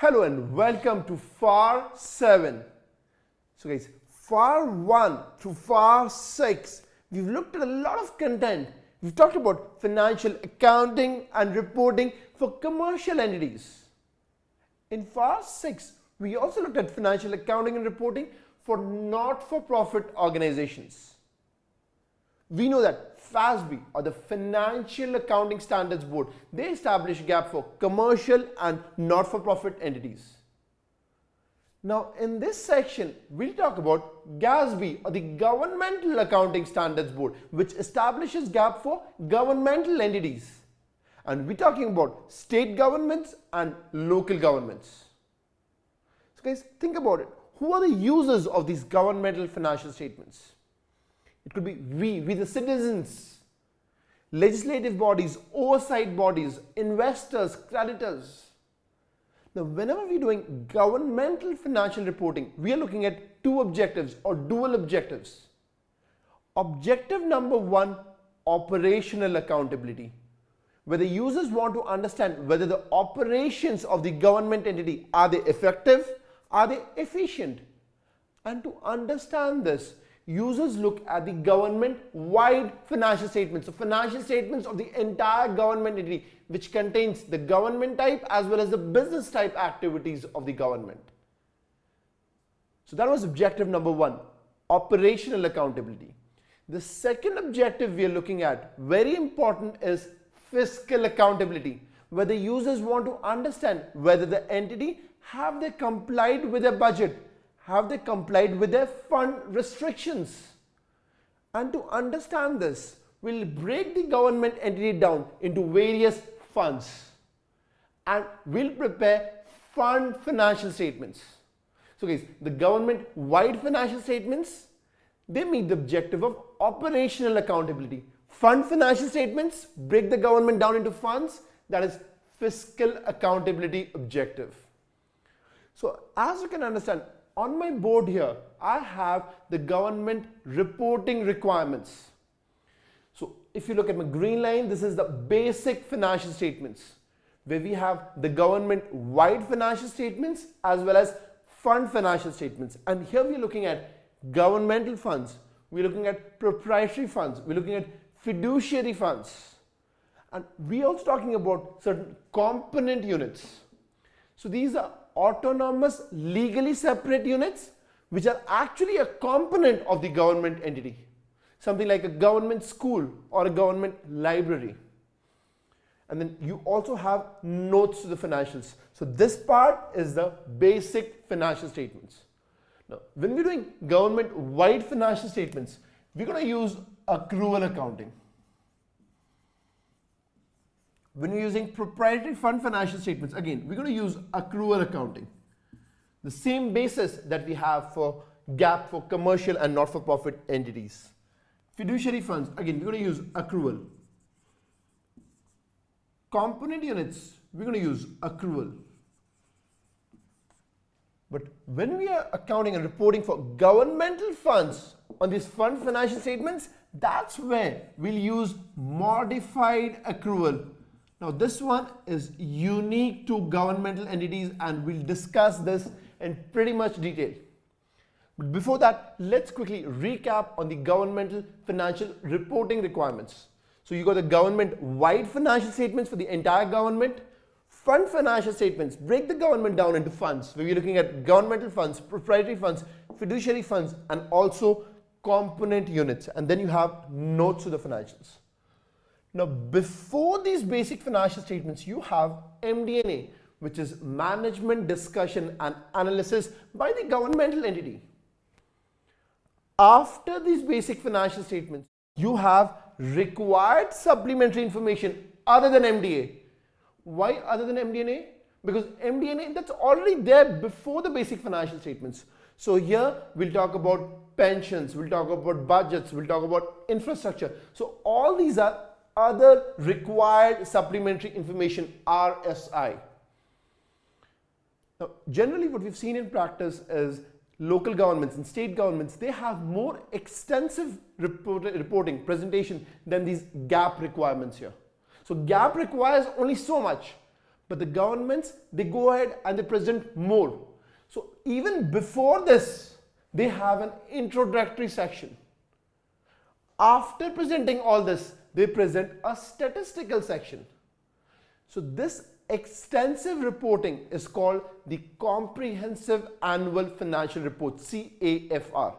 Hello and welcome to FAR 7. So guys, FAR 1 to FAR 6, we've looked at a lot of content. We've talked about financial accounting and reporting for commercial entities. In FAR 6, we also looked at financial accounting and reporting for not-for-profit organizations. We know that FASB, or the Financial Accounting Standards Board, they establish GAAP for commercial and not-for-profit entities. Now in this section, we'll talk about GASB, or the Governmental Accounting Standards Board, which establishes GAAP for governmental entities. And we're talking about state governments and local governments. So guys, think about it. Who are the users of these governmental financial statements? It could be we the citizens, legislative bodies, oversight bodies, investors, creditors. Now, whenever we're doing governmental financial reporting, we are looking at two objectives or dual objectives. Objective number one, operational accountability, where the users want to understand whether the operations of the government entity, are they effective, are they efficient? And to understand this, users look at the government-wide financial statements, so financial statements of the entire government entity, which contains the government type as well as the business type activities of the government. So that was objective number one, operational accountability. The second objective we are looking at, very important, is fiscal accountability, where the users want to understand whether the entity have they complied with their budget, have they complied with their fund restrictions. And to understand this, we'll break the government entity down into various funds and we'll prepare fund financial statements. So guys, the government-wide financial statements, they meet the objective of operational accountability. Fund financial statements break the government down into funds, that is fiscal accountability objective. So as you can understand, on my board here, I have the government reporting requirements. So if you look at my green line, this is the basic financial statements, where we have the government-wide financial statements as well as fund financial statements. And here we are looking at governmental funds, we're looking at proprietary funds, we're looking at fiduciary funds. And we're also talking about certain component units. So these are autonomous, legally separate units which are actually a component of the government entity. Something like a government school or a government library. And then you also have notes to the financials. So this part is the basic financial statements. Now, when we're doing government-wide financial statements, we're going to use accrual accounting. When we're using proprietary fund financial statements, again, we're going to use accrual accounting. The same basis that we have for GAAP for commercial and not-for-profit entities. Fiduciary funds, again, we're going to use accrual. Component units, we're going to use accrual. But when we are accounting and reporting for governmental funds on these fund financial statements, that's where we'll use modified accrual. Now this one is unique to governmental entities and we'll discuss this in pretty much detail. But before that, let's quickly recap on the governmental financial reporting requirements. So you got the government-wide financial statements for the entire government. Fund financial statements break the government down into funds, where we're looking at governmental funds, proprietary funds, fiduciary funds, and also component units. And then you have notes to the financials. Now, before these basic financial statements, you have MD&A, which is management discussion and analysis by the governmental entity. After these basic financial statements, you have required supplementary information other than MD&A. Why other than MD&A? Because MD&A, that's already there before the basic financial statements. So here we'll talk about pensions, we'll talk about budgets, we'll talk about infrastructure. So all these are other required supplementary information, RSI. Now, generally what we've seen in practice is local governments and state governments, they have more extensive reporting presentation than these GAAP requirements here. So GAAP requires only so much, But the governments, they go ahead and they present more. So even before this, they have an introductory section. After presenting all this, they present a statistical section. So this extensive reporting is called the Comprehensive Annual Financial Report, CAFR.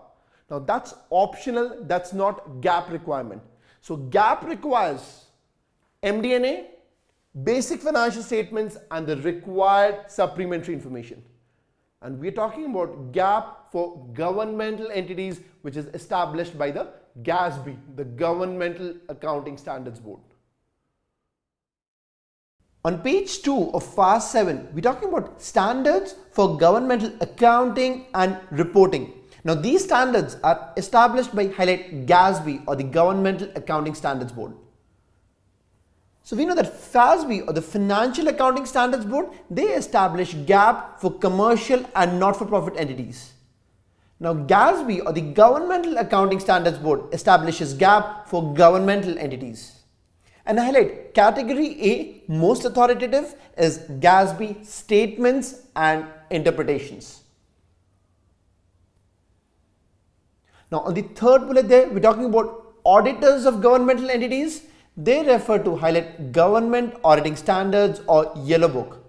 Now that's optional, that's not GAP requirement. So GAP requires MD&A, basic financial statements and the required supplementary information. And we're talking about GAP for governmental entities, which is established by the GASB, the Governmental Accounting Standards Board. On page 2 of FAR 7, we're talking about standards for governmental accounting and reporting. Now these standards are established by highlight GASB or the Governmental Accounting Standards Board. So we know that FASB or the Financial Accounting Standards Board, they establish GAP for commercial and not-for-profit entities. Now GASB or the Governmental Accounting Standards Board establishes GAP for governmental entities. And highlight category A, most authoritative, is GASB statements and interpretations. Now on the third bullet there, we're talking about auditors of governmental entities. They refer to highlight Government Auditing Standards or Yellow Book,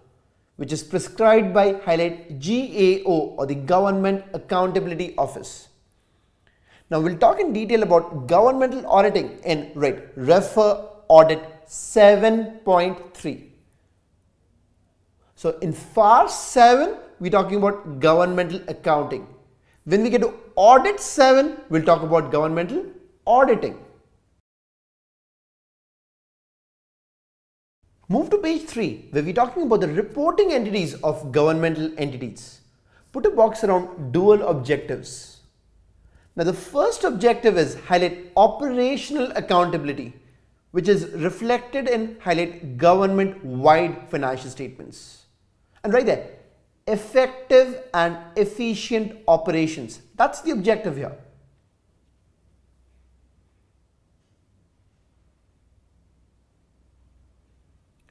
which is prescribed by highlight GAO or the Government Accountability Office. Now we'll talk in detail about governmental auditing in refer audit 7.3. So in FAR 7, we're talking about governmental accounting. When we get to audit 7, we'll talk about governmental auditing. Move to page 3, where we're talking about the reporting entities of governmental entities. Put a box around dual objectives. Now the first objective is highlight operational accountability, which is reflected in highlight government-wide financial statements. And right there, effective and efficient operations. That's the objective here.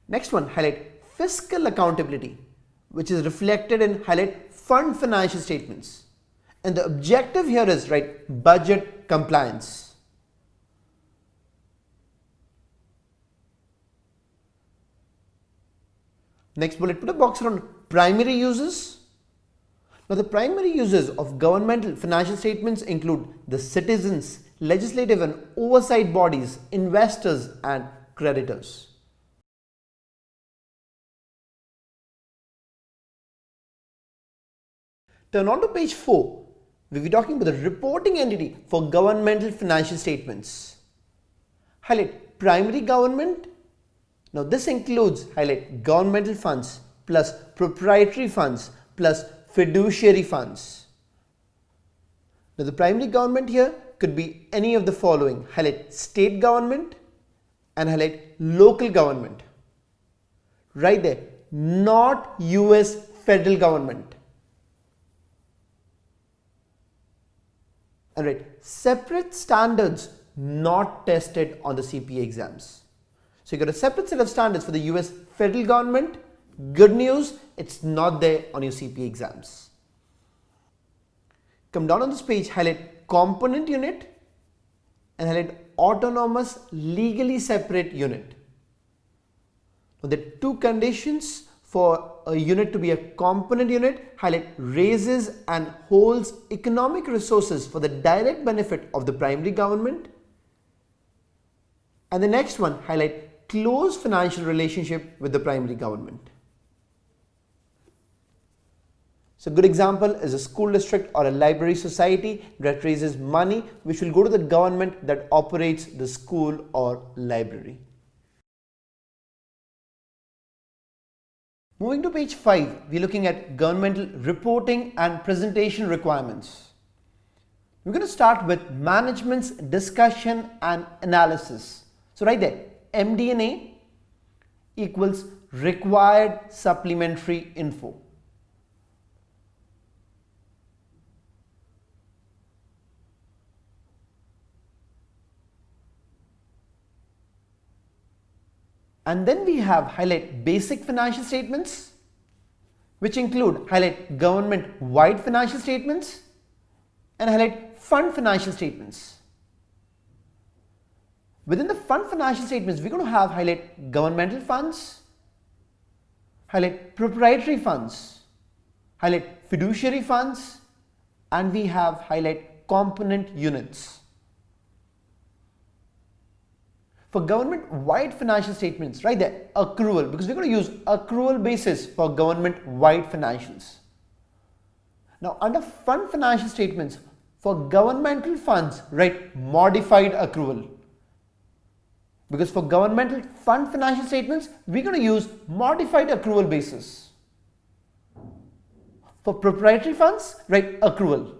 Next one, highlight fiscal accountability, which is reflected in highlight fund financial statements. And the objective here is budget compliance. Next bullet, put a box around primary uses. Now the primary uses of governmental financial statements include the citizens, legislative and oversight bodies, investors and creditors. Turn on to page 4. We'll be talking about the reporting entity for governmental financial statements. Highlight primary government. Now this includes highlight governmental funds plus proprietary funds plus fiduciary funds. Now the primary government here could be any of the following: highlight state government and highlight local government. Right there, not US federal government. And separate standards not tested on the CPA exams. So you got a separate set of standards for the US federal government. Good news, it's not there on your CPA exams. Come down on this page, highlight component unit and highlight autonomous legally separate unit. Now there are two conditions for a unit to be a component unit. Highlight raises and holds economic resources for the direct benefit of the primary government. And the next one, highlight close financial relationship with the primary government. So a good example is a school district or a library society that raises money which will go to the government that operates the school or library. Moving to page 5, we're looking at governmental reporting and presentation requirements. We're going to start with management's discussion and analysis. So right there, MD&A equals required supplementary info. And then we have highlight basic financial statements, which include highlight government-wide financial statements and highlight fund financial statements. Within the fund financial statements, we're going to have highlight governmental funds, highlight proprietary funds, highlight fiduciary funds, and we have highlight component units. For government-wide financial statements, right there, accrual, because we're going to use accrual basis for government-wide financials. Now, under fund financial statements, for governmental funds, write modified accrual. Because for governmental fund financial statements, we're going to use modified accrual basis. For proprietary funds, write accrual.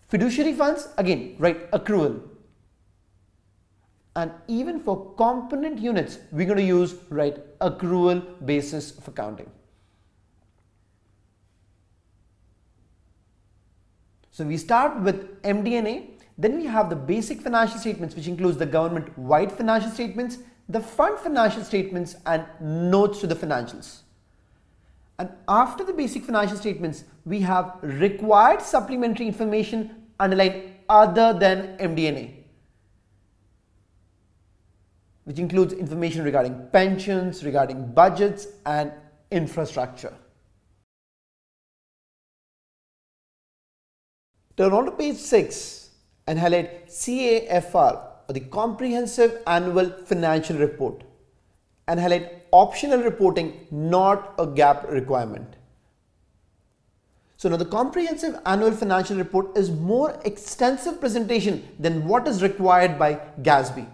Fiduciary funds, again, write accrual. And even for component units, we're going to use accrual basis of accounting. So we start with MD&A, then we have the basic financial statements, which includes the government-wide financial statements, the fund financial statements, and notes to the financials. And after the basic financial statements, we have required supplementary information underlined other than MD&A, which includes information regarding pensions, regarding budgets, and infrastructure. Turn on to page 6 and highlight CAFR, or the Comprehensive Annual Financial Report, and highlight optional reporting, not a GAAP requirement. So now the Comprehensive Annual Financial Report is more extensive presentation than what is required by GASB.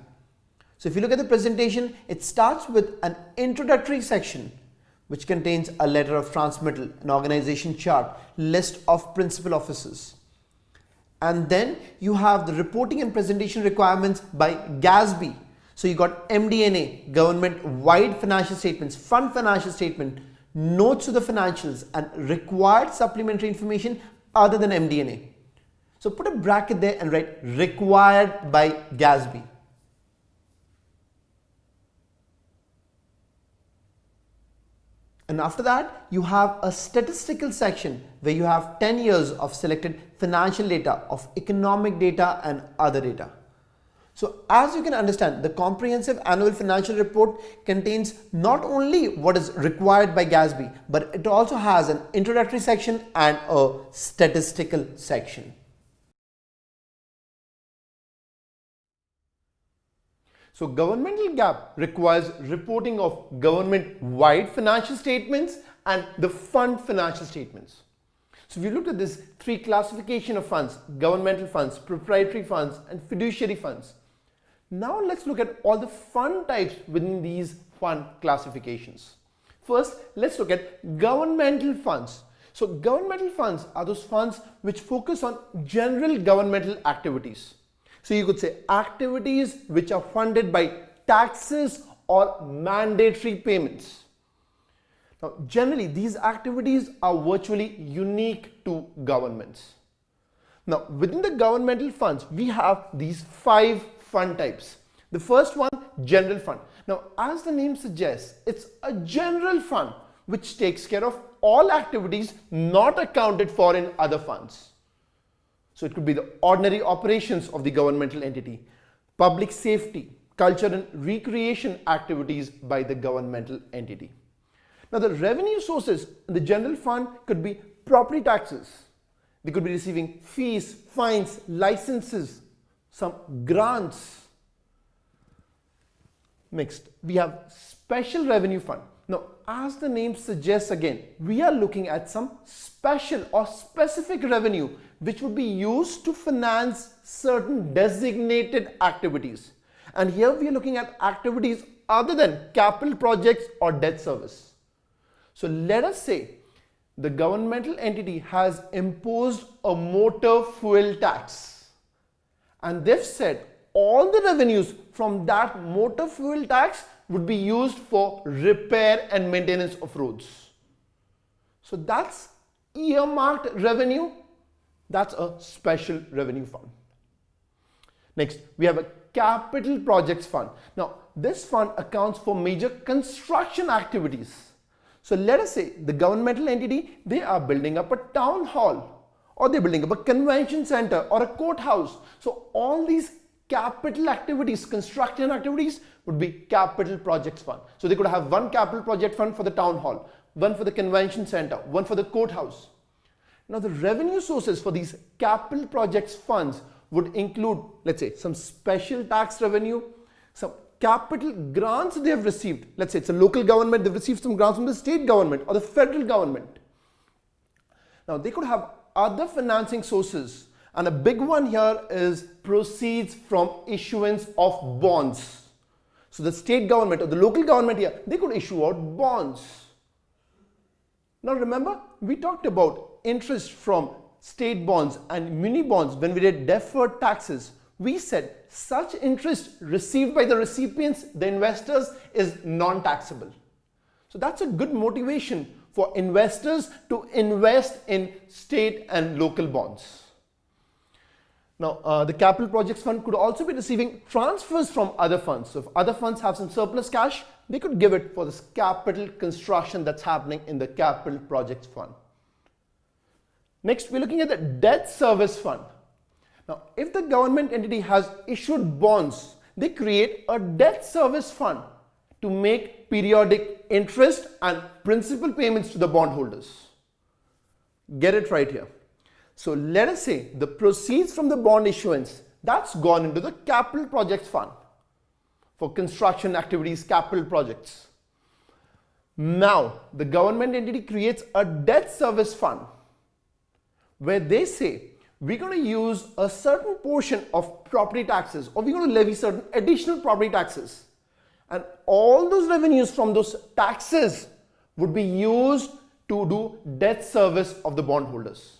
So if you look at the presentation, it starts with an introductory section which contains a letter of transmittal, an organization chart, list of principal officers. And then you have the reporting and presentation requirements by GASB. So you got MD&A, government-wide financial statements, fund financial statement, notes to the financials, and required supplementary information other than MD&A. So put a bracket there and write required by GASB. And after that, you have a statistical section where you have 10 years of selected financial data, of economic data and other data. So as you can understand, the Comprehensive Annual Financial Report contains not only what is required by GASB, but it also has an introductory section and a statistical section. So governmental GAAP requires reporting of government-wide financial statements and the fund financial statements. So if you look at this three classification of funds: governmental funds, proprietary funds, and fiduciary funds. Now let's look at all the fund types within these fund classifications. First, let's look at governmental funds. So governmental funds are those funds which focus on general governmental activities. So you could say activities which are funded by taxes or mandatory payments. Now, generally, these activities are virtually unique to governments. Now, within the governmental funds, we have these 5 fund types. The first one, general fund. Now, as the name suggests, it's a general fund which takes care of all activities not accounted for in other funds. So it could be the ordinary operations of the governmental entity, public safety, culture and recreation activities by the governmental entity. Now the revenue sources in the general fund could be property taxes. They could be receiving fees, fines, licenses, some grants. Next, we have special revenue fund. Now, as the name suggests again, we are looking at some special or specific revenue which would be used to finance certain designated activities. And here we are looking at activities other than capital projects or debt service. So let us say the governmental entity has imposed a motor fuel tax, and they've said all the revenues from that motor fuel tax would be used for repair and maintenance of roads. So that's earmarked revenue. That's a special revenue fund. Next, we have a capital projects fund. Now, this fund accounts for major construction activities. So let us say the governmental entity, they are building up a town hall, or they're building up a convention center or a courthouse. So all these capital activities, construction activities would be capital projects fund. So they could have one capital project fund for the town hall, one for the convention center, one for the courthouse. Now the revenue sources for these capital projects funds would include, let's say, some special tax revenue, some capital grants they have received. Let's say it's a local government, they've received some grants from the state government or the federal government. Now they could have other financing sources, and a big one here is proceeds from issuance of bonds. So the state government or the local government here, they could issue out bonds. Now remember, we talked about interest from state bonds and muni bonds when we did deferred taxes. We said such interest received by the recipients, the investors, is non-taxable. So that's a good motivation for investors to invest in state and local bonds. Now, the capital projects fund could also be receiving transfers from other funds. So if other funds have some surplus cash, they could give it for this capital construction that's happening in the capital projects fund. Next, we're looking at the debt service fund. Now, if the government entity has issued bonds, they create a debt service fund to make periodic interest and principal payments to the bondholders. Get it right here. So let us say the proceeds from the bond issuance, that's gone into the capital projects fund for construction activities, capital projects. Now, the government entity creates a debt service fund where they say, we're going to use a certain portion of property taxes, or we're going to levy certain additional property taxes. And all those revenues from those taxes would be used to do debt service of the bondholders.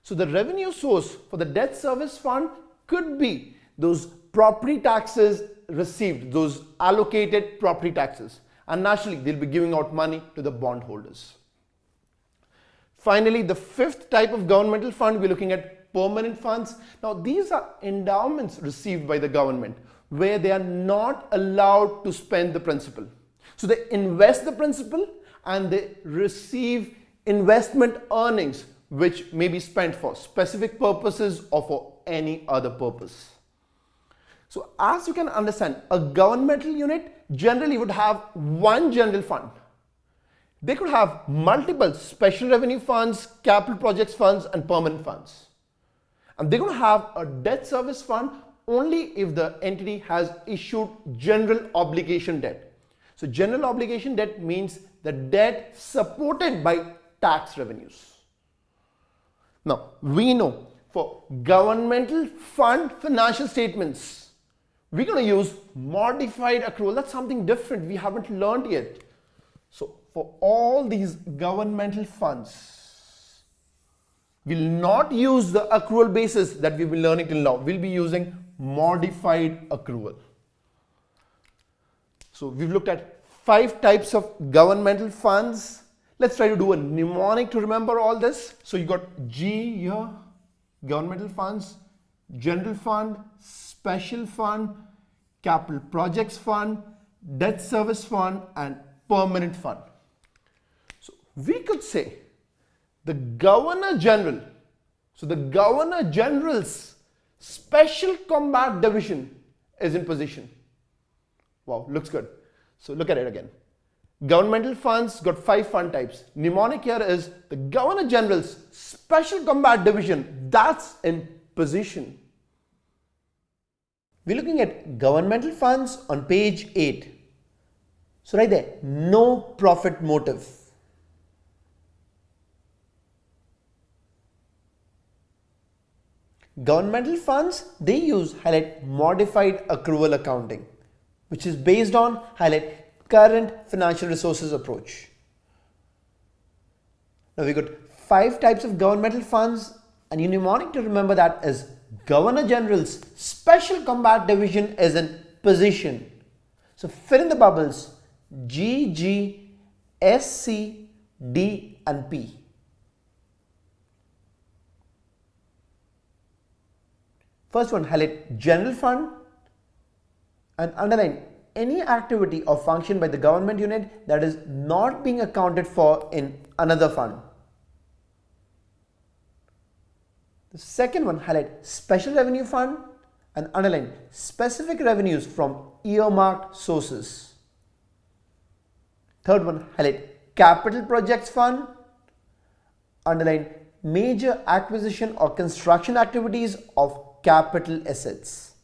So the revenue source for the debt service fund could be those property taxes received, those allocated property taxes. And naturally, they'll be giving out money to the bondholders. Finally, the fifth type of governmental fund, we're looking at permanent funds. Now, these are endowments received by the government where they are not allowed to spend the principal. So they invest the principal and they receive investment earnings which may be spent for specific purposes or for any other purpose. So as you can understand, a governmental unit generally would have one general fund. They could have multiple special revenue funds, capital projects funds, and permanent funds. And they're going to have a debt service fund only if the entity has issued general obligation debt. So general obligation debt means the debt supported by tax revenues. Now, we know for governmental fund financial statements, we're going to use modified accrual. That's something different we haven't learned yet. So for all these governmental funds, we'll not use the accrual basis that we've been learning till now. We'll be using modified accrual. So we've looked at 5 types of governmental funds. Let's try to do a mnemonic to remember all this. So you got G here, governmental funds, general fund, special fund, capital projects fund, debt service fund, and permanent fund. So we could say the Governor General, so the Governor General's Special Combat Division is in position. Wow, looks good. So look at it again. Governmental funds got 5 fund types. Mnemonic here is the Governor General's Special Combat Division, that's in position. We're looking at governmental funds on page 8. So right there, no profit motive. Governmental funds, they use highlight modified accrual accounting, which is based on highlight current financial resources approach. Now we got 5 types of governmental funds, and your mnemonic to remember that is Governor General's Special Combat Division is in position. So fill in the bubbles G, G, S, C, D and P. First one, highlight general fund, and underline any activity or function by the government unit that is not being accounted for in another fund. The second one, highlight special revenue fund and underline specific revenues from earmarked sources. Third one, highlight capital projects fund, underline major acquisition or construction activities of capital assets.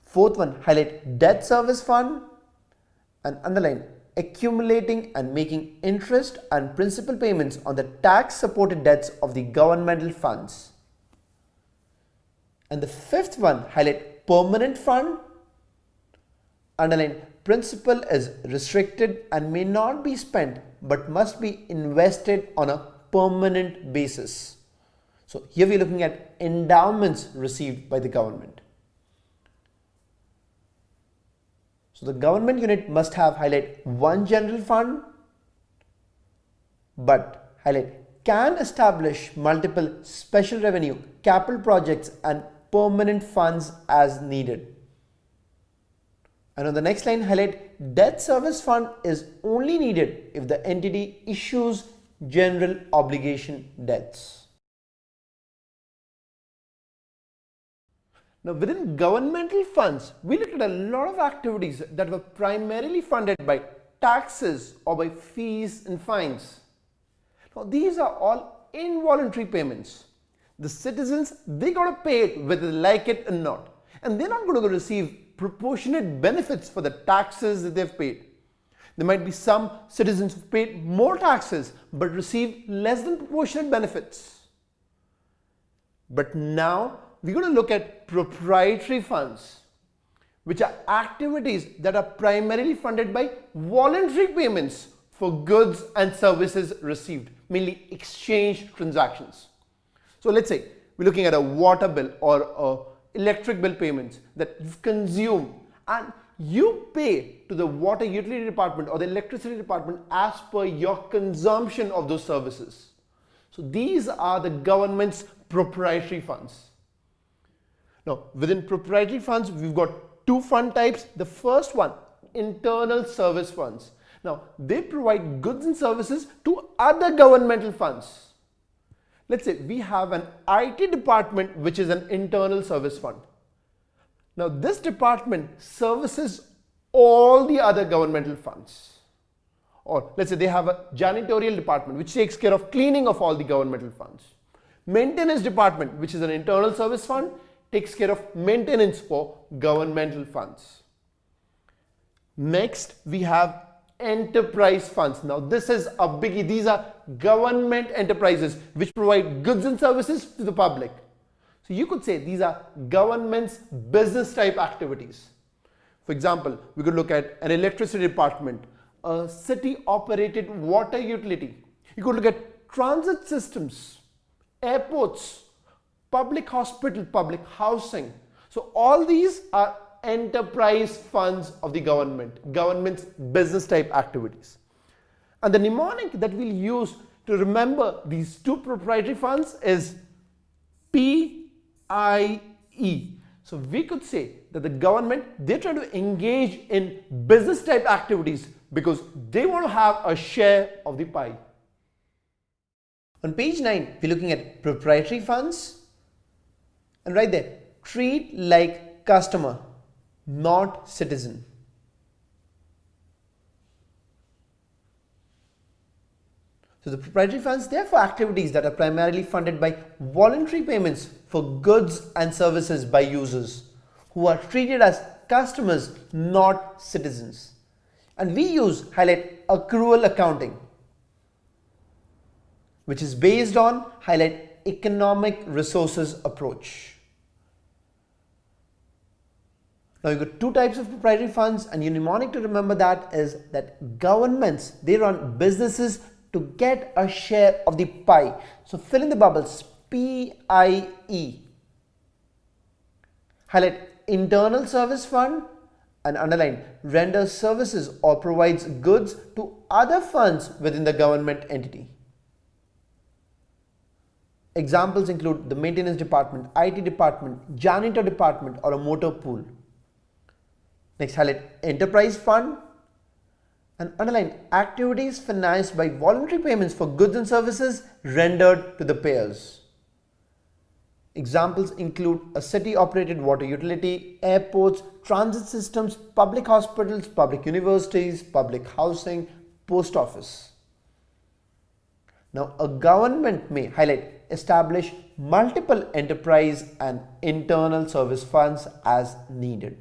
Fourth one, highlight debt service fund and underline accumulating and making interest and principal payments on the tax supported debts of the governmental funds. And the fifth one, highlight permanent fund, underline principal is restricted and may not be spent but must be invested on a permanent basis. So here we are looking at endowments received by the government. So the government unit must have highlight one general fund, but highlight can establish multiple special revenue, capital projects and permanent funds as needed. And on the next line, highlight debt service fund is only needed if the entity issues general obligation debts. Now, within governmental funds, we looked at a lot of activities that were primarily funded by taxes or by fees and fines. Now, these are all involuntary payments. The citizens, they got to pay it whether they like it or not. And they're not going to receive proportionate benefits for the taxes that they've paid. There might be some citizens who paid more taxes but receive less than proportionate benefits. But now, we're going to look at proprietary funds, which are activities that are primarily funded by voluntary payments for goods and services received, mainly exchange transactions. So let's say we're looking at a water bill or electric bill payments that you've consumed and you pay to the water utility department or the electricity department as per your consumption of those services. So these are the government's proprietary funds. Now, within proprietary funds, we've got two fund types. The first one, internal service funds. Now, they provide goods and services to other governmental funds. Let's say we have an IT department, which is an internal service fund. Now, this department services all the other governmental funds. Or let's say they have a janitorial department, which takes care of cleaning of all the governmental funds. Maintenance department, which is an internal service fund, takes care of maintenance for governmental funds. Next, we have enterprise funds. Now, this is a biggie. These are government enterprises which provide goods and services to the public. So you could say these are government's business type activities. For example, we could look at an electricity department, a city operated water utility. You could look at transit systems, airports, public hospital, public housing. So all these are enterprise funds of the government's business type activities. And the mnemonic that we'll use to remember these two proprietary funds is PIE. So we could say that the government, they try to engage in business type activities because they want to have a share of the pie. On page 9, we're looking at proprietary funds. And right there, treat like customer, not citizen. So the proprietary funds, they are for activities that are primarily funded by voluntary payments for goods and services by users who are treated as customers, not citizens. And we use highlight accrual accounting, which is based on highlight economic resources approach. Now you've got two types of proprietary funds, and your mnemonic to remember that is that governments, they run businesses to get a share of the pie. So fill in the bubbles, PIE. Highlight internal service fund and underline renders services or provides goods to other funds within the government entity. Examples include the maintenance department, IT department, janitor department, or a motor pool. Next, highlight enterprise fund and underline activities financed by voluntary payments for goods and services rendered to the payers. Examples include a city operated water utility, airports, transit systems, public hospitals, public universities, public housing, post office. Now, a government may highlight establish multiple enterprise and internal service funds as needed.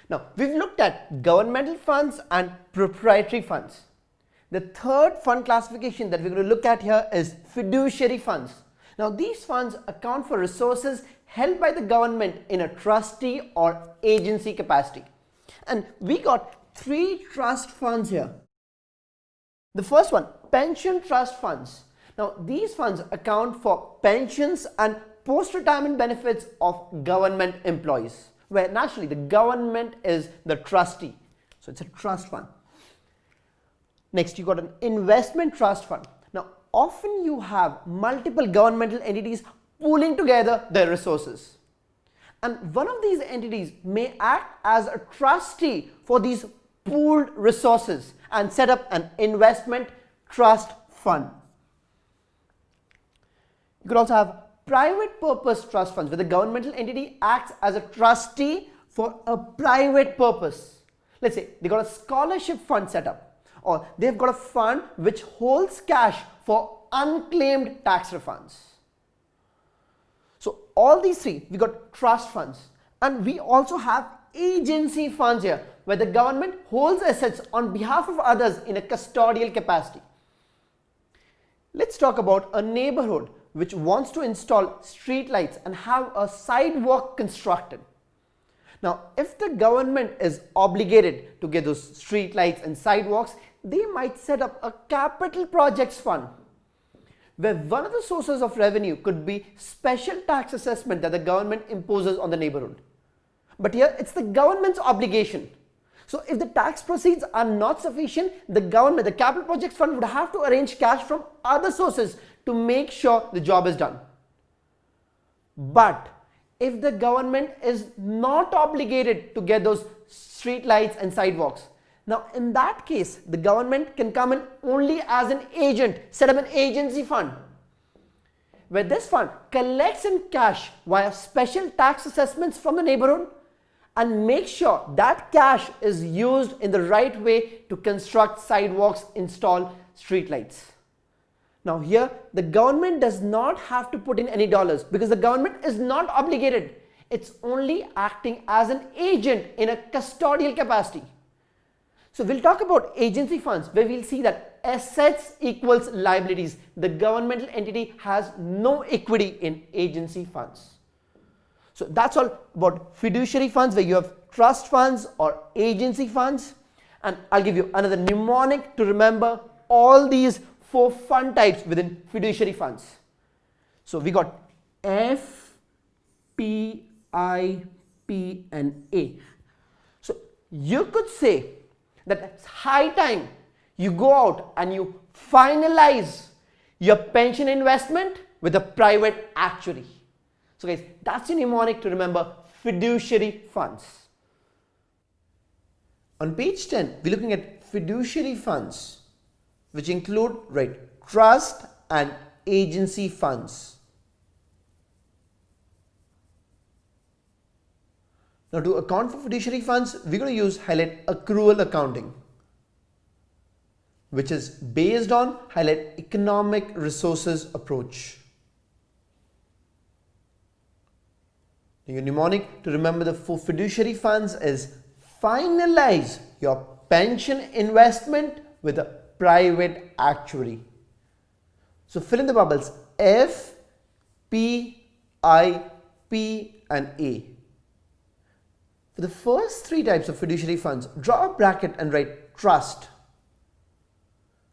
Now, we've looked at governmental funds and proprietary funds. The third fund classification that we're going to look at here is fiduciary funds. Now, these funds account for resources held by the government in a trustee or agency capacity. And we got three trust funds here. The first one, pension trust funds. Now, these funds account for pensions and post-retirement benefits of government employees, where naturally the government is the trustee. So, it's a trust fund. Next, you got an investment trust fund. Now, often you have multiple governmental entities pooling together their resources. And one of these entities may act as a trustee for these pooled resources and set up an investment trust fund. You could also have private purpose trust funds, where the governmental entity acts as a trustee for a private purpose. Let's say they got a scholarship fund set up, or they've got a fund which holds cash for unclaimed tax refunds. So all these three, we got trust funds, and we also have agency funds here, where the government holds assets on behalf of others in a custodial capacity. Let's talk about a neighborhood which wants to install street lights and have a sidewalk constructed. Now, if the government is obligated to get those street lights and sidewalks, they might set up a capital projects fund, where one of the sources of revenue could be special tax assessment that the government imposes on the neighborhood. But here it's the government's obligation. So if the tax proceeds are not sufficient, the government, the capital projects fund, would have to arrange cash from other sources to make sure the job is done. But if the government is not obligated to get those street lights and sidewalks, now in that case, the government can come in only as an agent, set up an agency fund, where this fund collects in cash via special tax assessments from the neighborhood and make sure that cash is used in the right way to construct sidewalks, install street lights. Now here, the government does not have to put in any dollars because the government is not obligated. It's only acting as an agent in a custodial capacity. So we'll talk about agency funds, where we'll see that assets equals liabilities. The governmental entity has no equity in agency funds. So that's all about fiduciary funds, where you have trust funds or agency funds. And I'll give you another mnemonic to remember all these four fund types within fiduciary funds. So we got F, P, I, P, and A. So you could say that it's high time you go out and you finalize your pension investment with a private actuary. So guys, that's your mnemonic to remember fiduciary funds. On page 10, we're looking at fiduciary funds, which include trust and agency funds. Now to account for fiduciary funds, we're going to use highlight accrual accounting, which is based on highlight economic resources approach. Your mnemonic to remember the four fiduciary funds is finalize your pension investment with a private actuary. So fill in the bubbles F, P, I, P, and A. For the first three types of fiduciary funds, draw a bracket and write trust.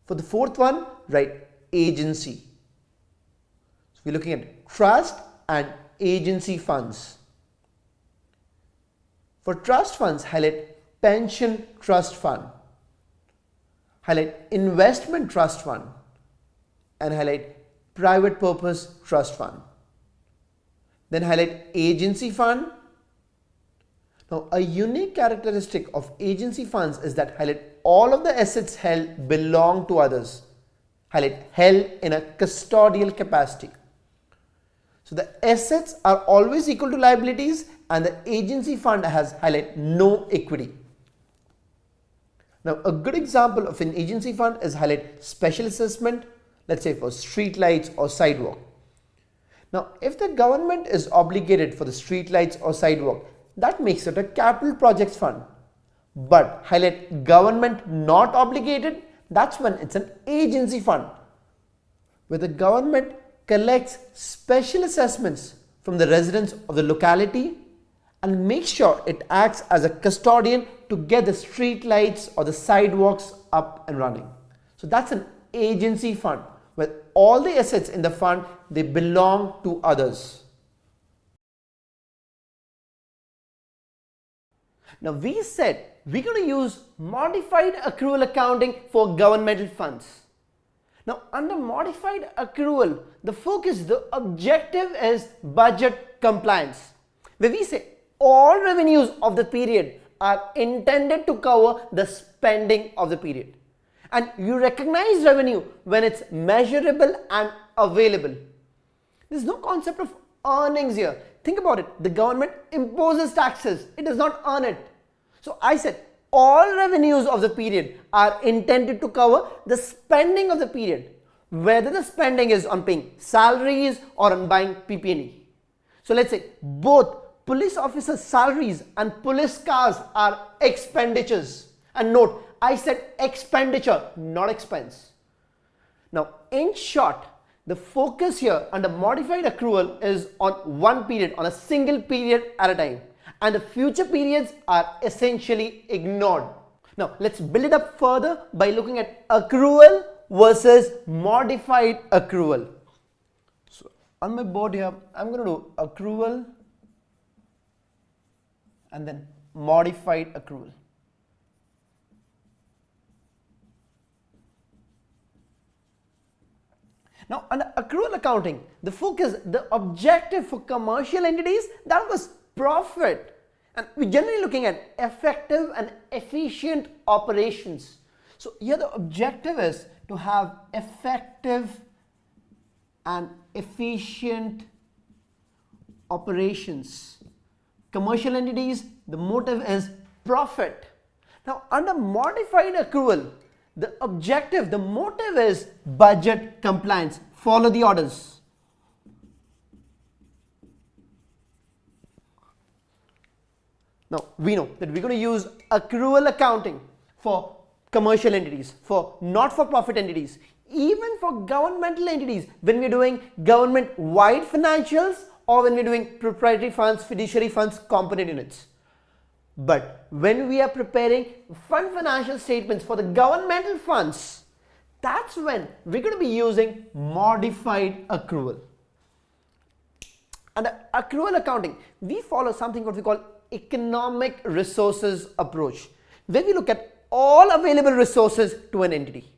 For the fourth one, write agency. So we're looking at trust and agency funds. For trust funds, highlight pension trust fund. highlight investment trust fund, and highlight private purpose trust fund. Then highlight agency fund. Now, a unique characteristic of agency funds is that highlight all of the assets held belong to others. Highlight held in a custodial capacity. So the assets are always equal to liabilities, and the agency fund has highlight no equity. Now, a good example of an agency fund is highlight special assessment, let's say for street lights or sidewalk. Now, if the government is obligated for the street lights or sidewalk, that makes it a capital projects fund. But highlight government not obligated, that's when it's an agency fund, where the government collects special assessments from the residents of the locality and makes sure it acts as a custodian to get the street lights or the sidewalks up and running. So that's an agency fund, where all the assets in the fund, they belong to others. Now, we said we're going to use modified accrual accounting for governmental funds. Now, under modified accrual, the objective is budget compliance, where we say all revenues of the period are intended to cover the spending of the period. And you recognize revenue when it's measurable and available. There's no concept of earnings here. Think about it. The government imposes taxes. It does not earn it. So I said all revenues of the period are intended to cover the spending of the period, whether the spending is on paying salaries or on buying PP&E. So let's say both police officers' salaries and police cars are expenditures. And note, I said expenditure, not expense. Now, in short, the focus here under modified accrual is on one period, on a single period at a time. And the future periods are essentially ignored. Now, let's build it up further by looking at accrual versus modified accrual. So, on my board here, I'm going to do accrual and then modified accrual. Now, under accrual accounting, the objective for commercial entities, that was profit. And we're generally looking at effective and efficient operations. So here the objective is to have effective and efficient operations. Commercial entities, the motive is profit. Now, under modified accrual, the objective, the motive is budget compliance. Follow the orders. Now, we know that we're going to use accrual accounting for commercial entities, for not-for-profit entities, even for governmental entities when we're doing government-wide financials or when we're doing proprietary funds, fiduciary funds, component units. But when we are preparing fund financial statements for the governmental funds, that's when we're going to be using modified accrual. Under accrual accounting, we follow something what we call economic resources approach, where we look at all available resources to an entity.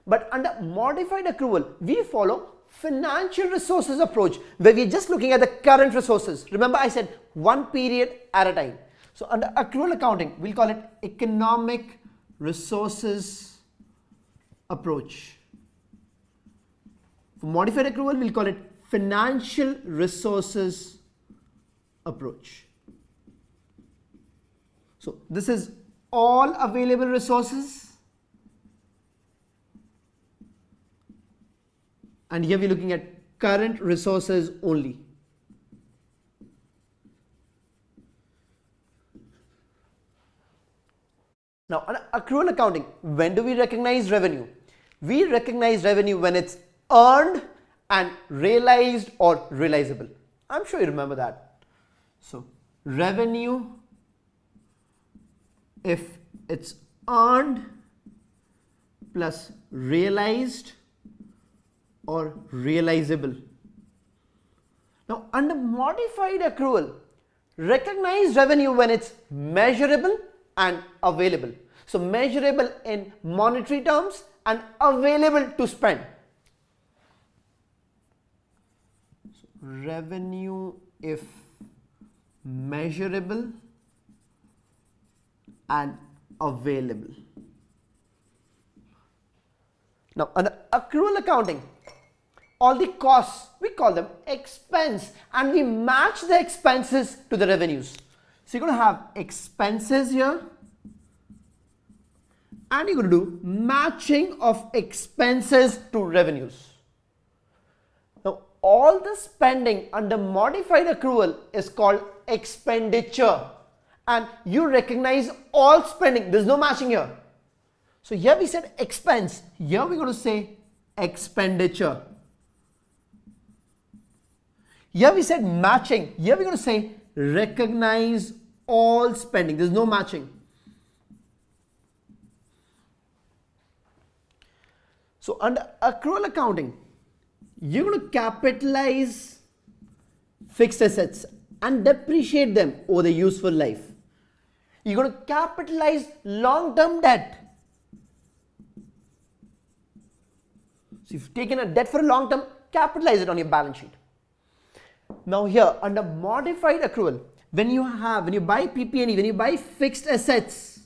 But under modified accrual, we follow financial resources approach, where we're just looking at the current resources. Remember, I said one period at a time. So under accrual accounting, we'll call it economic resources approach. For modified accrual, we'll call it financial resources approach. So this is all available resources, and here we're looking at current resources only. Now, under accrual accounting, when do we recognize revenue? We recognize revenue when it's earned and realized or realizable. I'm sure you remember that. So revenue if it's earned plus realized or realizable. Now, under modified accrual, recognize revenue when it's measurable and available. So measurable in monetary terms and available to spend. So revenue if measurable and available. Now under accrual accounting, all the costs, we call them expense, and we match the expenses to the revenues. So you're going to have expenses here, and you're going to do matching of expenses to revenues. Now all the spending under modified accrual is called expenditure, and you recognize all spending. There's no matching here. So here we said expense, here we're going to say expenditure. Here we said matching, here we're going to say recognize all spending. There's no matching. So under accrual accounting, you're going to capitalize fixed assets and depreciate them over the useful life. You're going to capitalize long-term debt. So if you've taken a debt for a long term, capitalize it on your balance sheet. Now here under modified accrual, when you buy PP&E, when you buy fixed assets,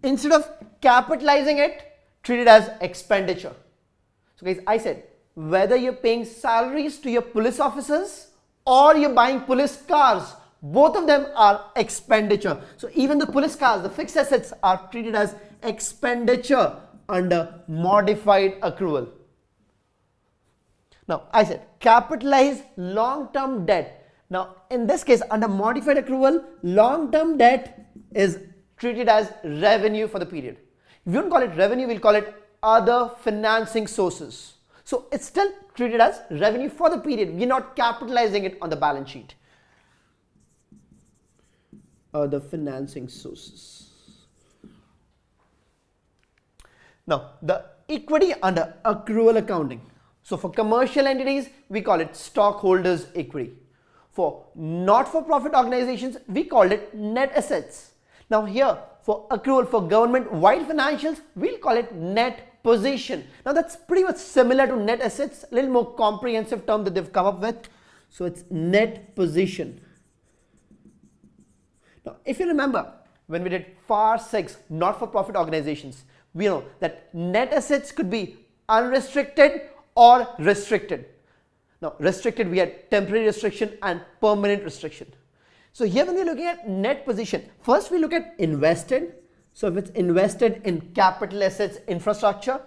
instead of capitalizing it, treat it as expenditure. So guys, I said whether you're paying salaries to your police officers or you're buying police cars, both of them are expenditure. So even the police cars, the fixed assets, are treated as expenditure under modified accrual. Now I said capitalize long-term debt. Now in this case under modified accrual, long-term debt is treated as revenue for the period. If you don't call it revenue, we'll call it other financing sources. So it's still treated as revenue for the period. We're not capitalizing it on the balance sheet. Other financing sources. Now the equity under accrual accounting. So for commercial entities, we call it stockholders' equity. For not-for-profit organizations, we call it net assets. Now here for accrual for government-wide financials, we'll call it net position. Now that's pretty much similar to net assets, a little more comprehensive term that they've come up with. So it's net position. Now if you remember, when we did FAR 6, not-for-profit organizations, we know that net assets could be unrestricted or restricted. Now restricted, we had temporary restriction and permanent restriction. So here when we're looking at net position, first we look at invested. So if it's invested in capital assets, infrastructure,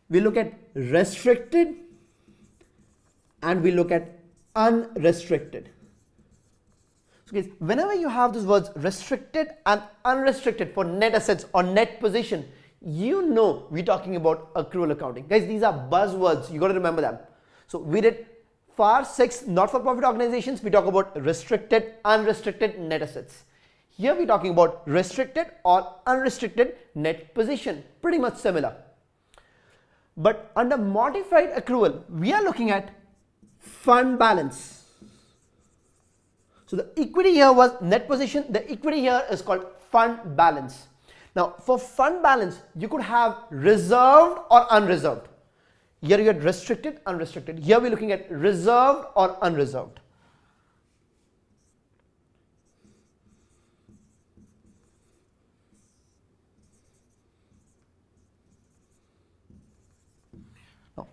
we look at restricted and we look at unrestricted. So guys, whenever you have those words restricted and unrestricted for net assets or net position, you know we're talking about accrual accounting. Guys, these are buzzwords, you got to remember them. So we did FAR 6 not-for-profit organizations, we talk about restricted, unrestricted net assets. Here we're talking about restricted or unrestricted net position, pretty much similar. But under modified accrual, we are looking at fund balance. So the equity here was net position, the equity here is called fund balance. Now for fund balance, you could have reserved or unreserved. Here you had restricted, unrestricted. Here we're looking at reserved or unreserved.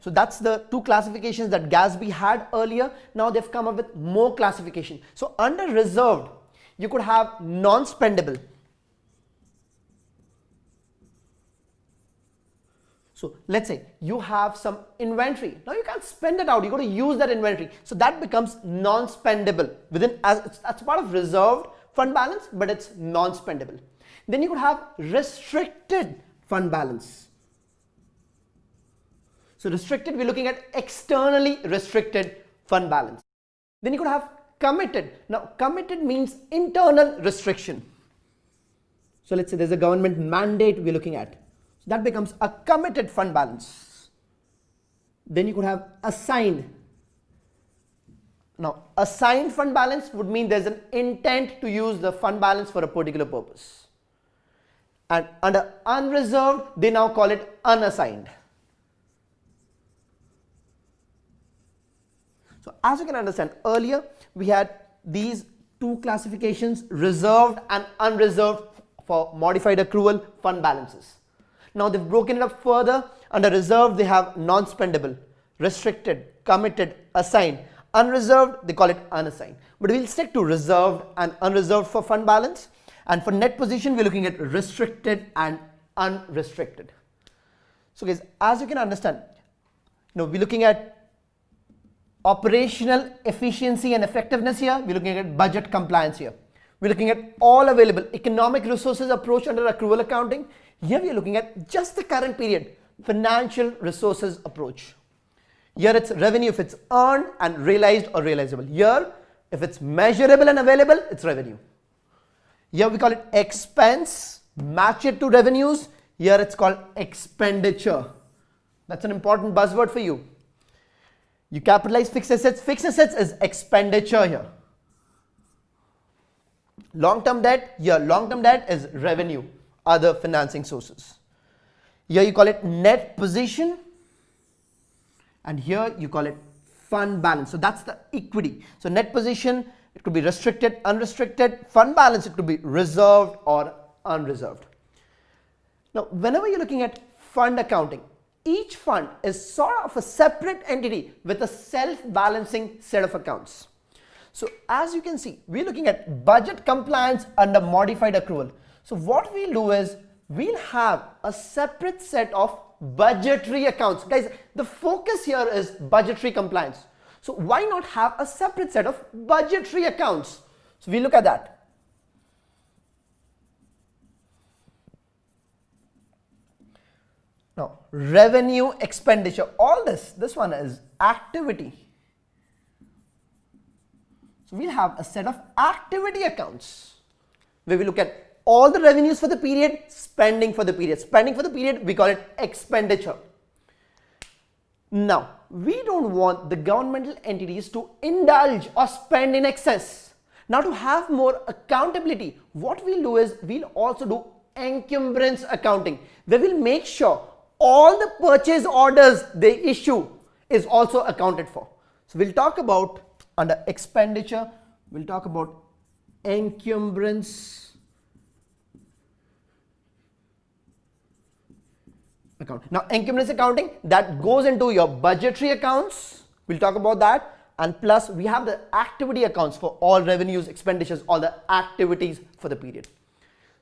So that's the two classifications that GASB had earlier. Now they've come up with more classification. So under reserved, you could have non-spendable. So let's say you have some inventory. Now you can't spend it out. You got to use that inventory. So that becomes non-spendable. That's part of reserved fund balance, but it's non-spendable. Then you could have restricted fund balance. So restricted, we're looking at externally restricted fund balance. Then you could have committed. Now committed means internal restriction. So let's say there's a government mandate we're looking at. So that becomes a committed fund balance. Then you could have assigned. Now assigned fund balance would mean there's an intent to use the fund balance for a particular purpose. And under unreserved, they now call it unassigned. So as you can understand, earlier we had these two classifications, reserved and unreserved, for modified accrual fund balances. Now they've broken it up further. Under reserved, they have non-spendable, restricted, committed, assigned. Unreserved, they call it unassigned. But we'll stick to reserved and unreserved for fund balance. And for net position, we're looking at restricted and unrestricted. So guys, as you can understand, we're looking at operational efficiency and effectiveness here. We're looking at budget compliance here. We're looking at all available economic resources approach under accrual accounting. Here we are looking at just the current period, financial resources approach. Here it's revenue if it's earned and realized or realizable. Here, if it's measurable and available, it's revenue. Here we call it expense, match it to revenues. Here it's called expenditure. That's an important buzzword for you. You capitalize fixed assets. Fixed assets is expenditure here. Long-term debt, here long-term debt is revenue, other financing sources. Here you call it net position, and here you call it fund balance. So that's the equity. So net position, it could be restricted, unrestricted. Fund balance, it could be reserved or unreserved. Now, whenever you're looking at fund accounting, each fund is sort of a separate entity with a self-balancing set of accounts. So as you can see, we're looking at budget compliance under modified accrual. So what we'll do is we'll have a separate set of budgetary accounts. Guys, the focus here is budgetary compliance. So why not have a separate set of budgetary accounts? So we look at that. Now, revenue, expenditure, all this one is activity. So we'll have a set of activity accounts where we look at all the revenues for the period, spending for the period. Spending for the period, we call it expenditure. Now, we don't want the governmental entities to indulge or spend in excess. Now, to have more accountability, what we'll do is we'll also do encumbrance accounting, where we'll make sure all the purchase orders they issue is also accounted for. So we'll talk about, under expenditure, we'll talk about encumbrance account. Now, encumbrance accounting, that goes into your budgetary accounts. We'll talk about that. And plus, we have the activity accounts for all revenues, expenditures, all the activities for the period.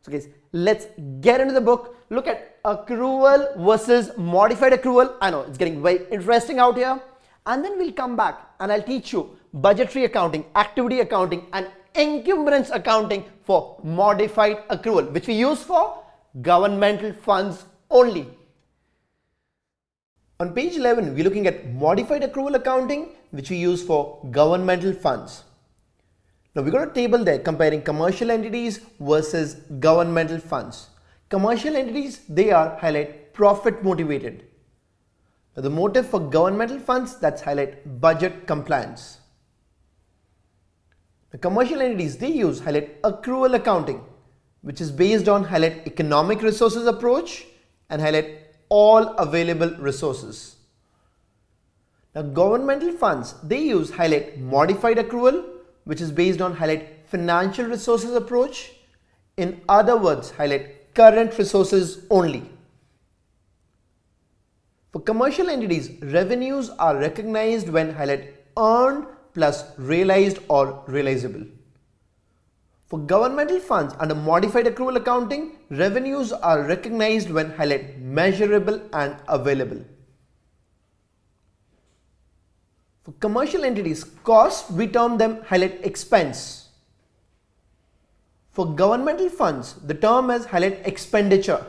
So guys, let's get into the book. Look at accrual versus modified accrual. I know it's getting very interesting out here. And then we'll come back and I'll teach you budgetary accounting, activity accounting, and encumbrance accounting for modified accrual, which we use for governmental funds only. On page 11, we're looking at modified accrual accounting, which we use for governmental funds. Now, we've got a table there comparing commercial entities versus governmental funds. Commercial entities, they are highlight profit motivated. Now, the motive for governmental funds, that's highlight budget compliance. The commercial entities, they use highlight accrual accounting, which is based on highlight economic resources approach and highlight all available resources. Now, governmental funds, they use highlight modified accrual, which is based on highlight financial resources approach. In other words, highlight current resources only. For commercial entities, revenues are recognized when highlight earned plus realized or realizable. For governmental funds under modified accrual accounting, revenues are recognized when highlight measurable and available. For commercial entities, costs, we term them highlight expense. For governmental funds, the term is highlight expenditure.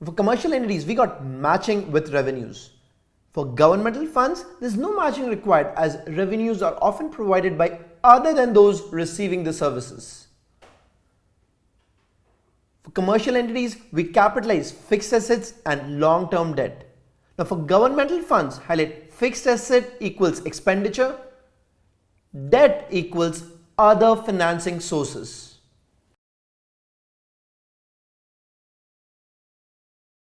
For commercial entities, we got matching with revenues. For governmental funds, there's no matching required as revenues are often provided by other than those receiving the services. For commercial entities, we capitalize fixed assets and long-term debt. Now, for governmental funds, highlight fixed asset equals expenditure, debt equals other financing sources.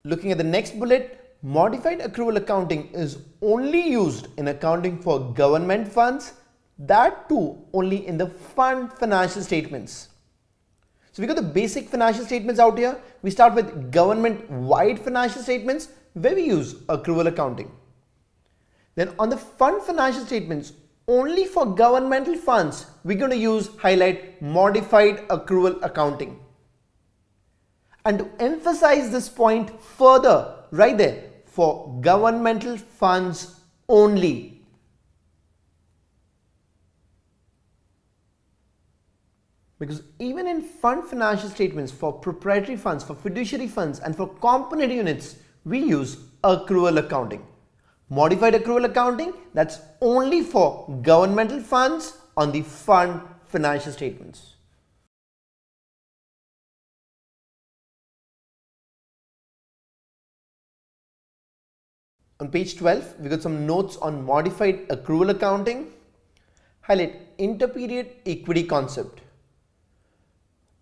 Looking at the next bullet, modified accrual accounting is only used in accounting for government funds, that too only in the fund financial statements. So we got the basic financial statements out here. We start with government-wide financial statements where we use accrual accounting. Then on the fund financial statements, only for governmental funds, we're going to highlight modified accrual accounting. And to emphasize this point further, right there, for governmental funds only. Because even in fund financial statements for proprietary funds, for fiduciary funds and for component units, we use accrual accounting. Modified accrual accounting, that's only for governmental funds on the fund financial statements. On page 12, we got some notes on modified accrual accounting. Highlight interperiod equity concept.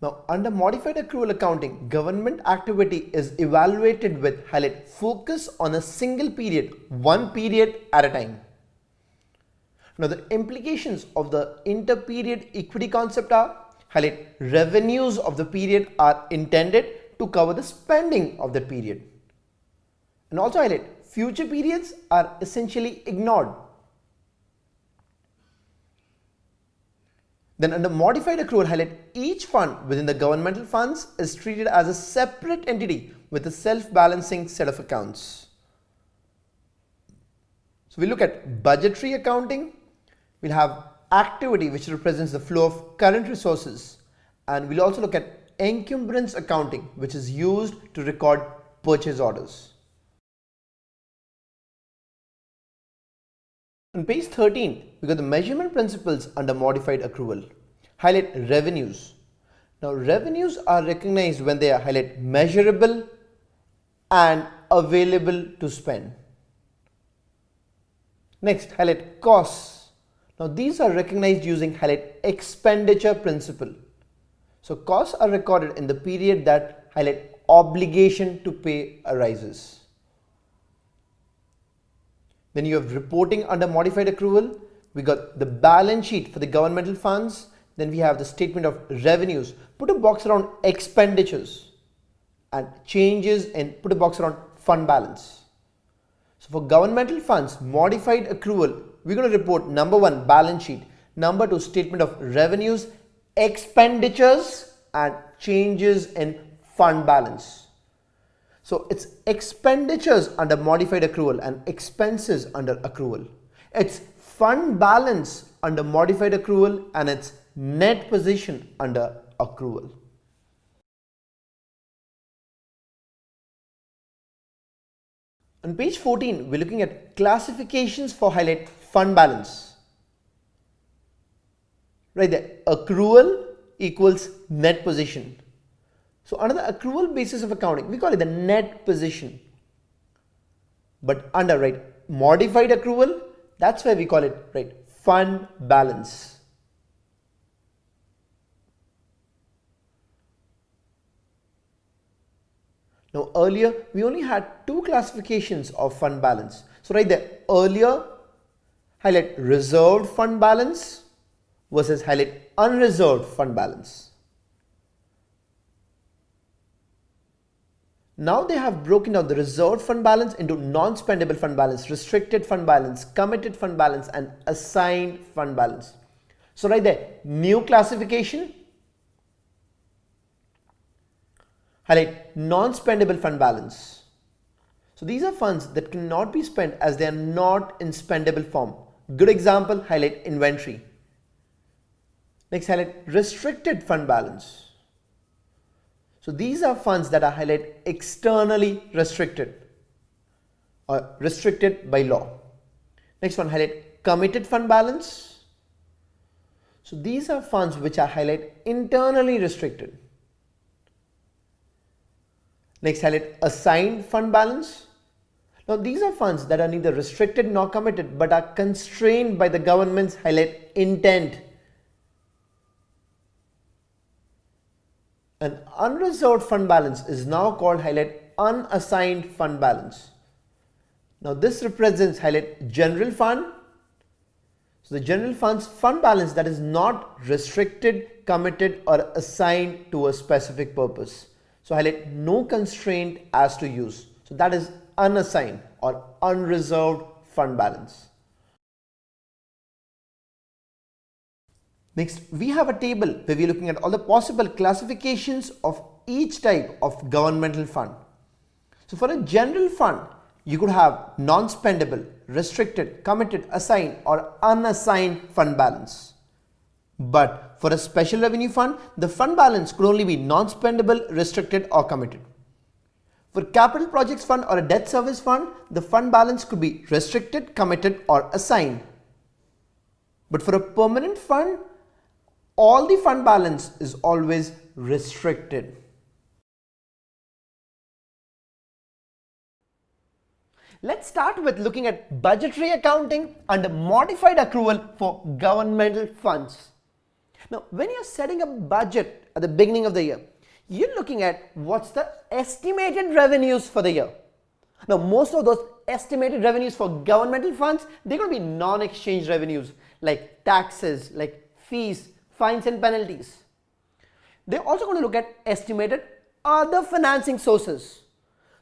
Now, under modified accrual accounting, government activity is evaluated with highlight focus on a single period, one period at a time. Now, the implications of the interperiod equity concept are highlight revenues of the period are intended to cover the spending of the period. And also highlight future periods are essentially ignored. Then under modified accrual, highlight each fund within the governmental funds is treated as a separate entity with a self-balancing set of accounts. So we look at budgetary accounting. We'll have activity which represents the flow of current resources, and we'll also look at encumbrance accounting, which is used to record purchase orders. On page 13, we got the measurement principles under modified accrual. Highlight revenues. Now, revenues are recognized when they are highlight measurable and available to spend. Next, highlight costs. Now, these are recognized using highlight expenditure principle. So, costs are recorded in the period that highlight obligation to pay arises. Then you have reporting under modified accrual. We got the balance sheet for the governmental funds. Then we have the statement of revenues. Put a box around expenditures, and changes in put a box around fund balance. So for governmental funds, modified accrual, we're going to report number 1 balance sheet, number 2 statement of revenues, expenditures and changes in fund balance. So it's expenditures under modified accrual and expenses under accrual. It's fund balance under modified accrual and its net position under accrual. On page 14, we're looking at classifications for highlight fund balance. Right there, accrual equals net position. So under the accrual basis of accounting, we call it the net position. But under modified accrual, that's where we call it fund balance. Now earlier we only had 2 classifications of fund balance. So right there, earlier highlight reserved fund balance versus highlight unreserved fund balance. Now they have broken down the reserved fund balance into non-spendable fund balance, restricted fund balance, committed fund balance and assigned fund balance. So right there, new classification, highlight non-spendable fund balance. So these are funds that cannot be spent as they are not in spendable form. Good example, highlight inventory. Next, highlight restricted fund balance. So these are funds that are highlighted externally restricted or restricted by law. Next one, highlight committed fund balance. So these are funds which are highlighted internally restricted. Next, highlight assigned fund balance. Now these are funds that are neither restricted nor committed but are constrained by the government's highlight intent. An unreserved fund balance is now called highlight unassigned fund balance. Now this represents highlight general fund. So the general fund's fund balance that is not restricted, committed or assigned to a specific purpose. So highlight no constraint as to use. So that is unassigned or unreserved fund balance. Next, we have a table where we are looking at all the possible classifications of each type of governmental fund. So for a general fund, you could have non-spendable, restricted, committed, assigned or unassigned fund balance. But for a special revenue fund, the fund balance could only be non-spendable, restricted or committed. For capital projects fund or a debt service fund, the fund balance could be restricted, committed or assigned. But for a permanent fund, all the fund balance is always restricted. Let's start with looking at budgetary accounting and modified accrual for governmental funds. Now, when you're setting a budget at the beginning of the year, you're looking at what's the estimated revenues for the year. Now, most of those estimated revenues for governmental funds, they're going to be non-exchange revenues like taxes, like fees, fines and penalties. They're also going to look at estimated other financing sources.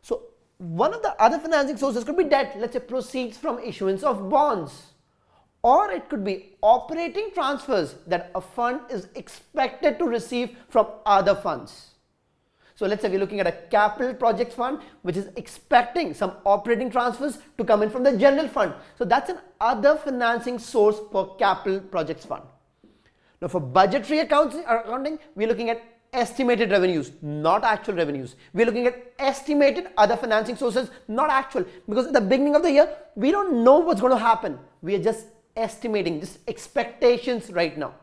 So one of the other financing sources could be debt, let's say proceeds from issuance of bonds, or it could be operating transfers that a fund is expected to receive from other funds. So let's say we're looking at a capital project fund which is expecting some operating transfers to come in from the general fund. So that's an other financing source for capital projects fund. Now for budgetary accounting, we're looking at estimated revenues, not actual revenues. We're looking at estimated other financing sources, not actual, because at the beginning of the year, we don't know what's going to happen. We are just estimating, just expectations right now.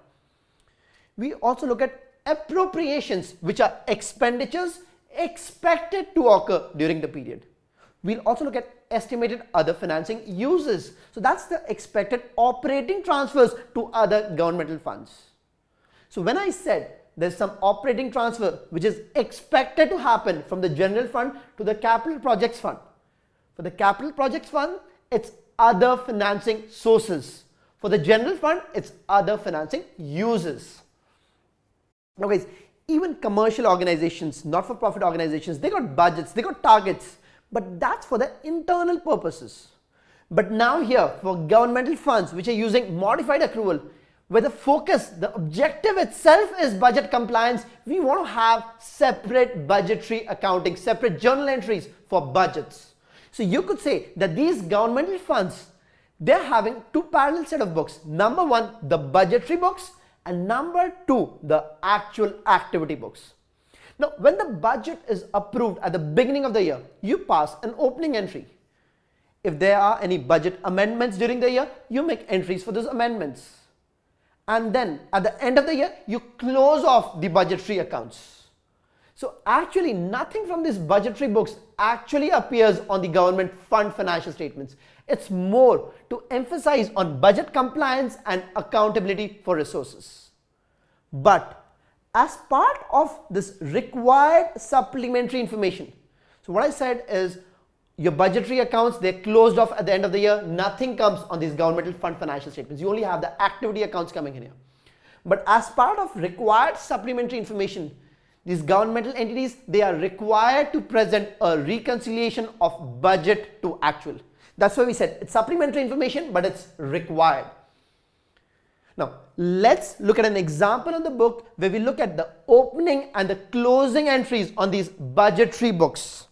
We also look at appropriations, which are expenditures expected to occur during the period. We'll also look at estimated other financing uses. So that's the expected operating transfers to other governmental funds. So when I said there's some operating transfer which is expected to happen from the general fund to the capital projects fund. For the capital projects fund, it's other financing sources. For the general fund, it's other financing uses. Now guys, even commercial organizations, not-for-profit organizations, they got budgets, they got targets, but that's for the internal purposes. But now here, for governmental funds which are using modified accrual, where the focus, the objective itself is budget compliance, we want to have separate budgetary accounting, separate journal entries for budgets. So you could say that these governmental funds, they're having two parallel set of books. Number one, the budgetary books, and number two, the actual activity books. Now, when the budget is approved at the beginning of the year, you pass an opening entry. If there are any budget amendments during the year, you make entries for those amendments. And then at the end of the year, you close off the budgetary accounts. So actually nothing from these budgetary books actually appears on the government fund financial statements. It's more to emphasize on budget compliance and accountability for resources. But as part of this required supplementary information, so what I said is your budgetary accounts, they're closed off at the end of the year. Nothing comes on these governmental fund financial statements. You only have the activity accounts coming in here. But as part of required supplementary information, these governmental entities, they are required to present a reconciliation of budget to actual. That's why we said it's supplementary information, but it's required. Now, let's look at an example in the book where we look at the opening and the closing entries on these budgetary books.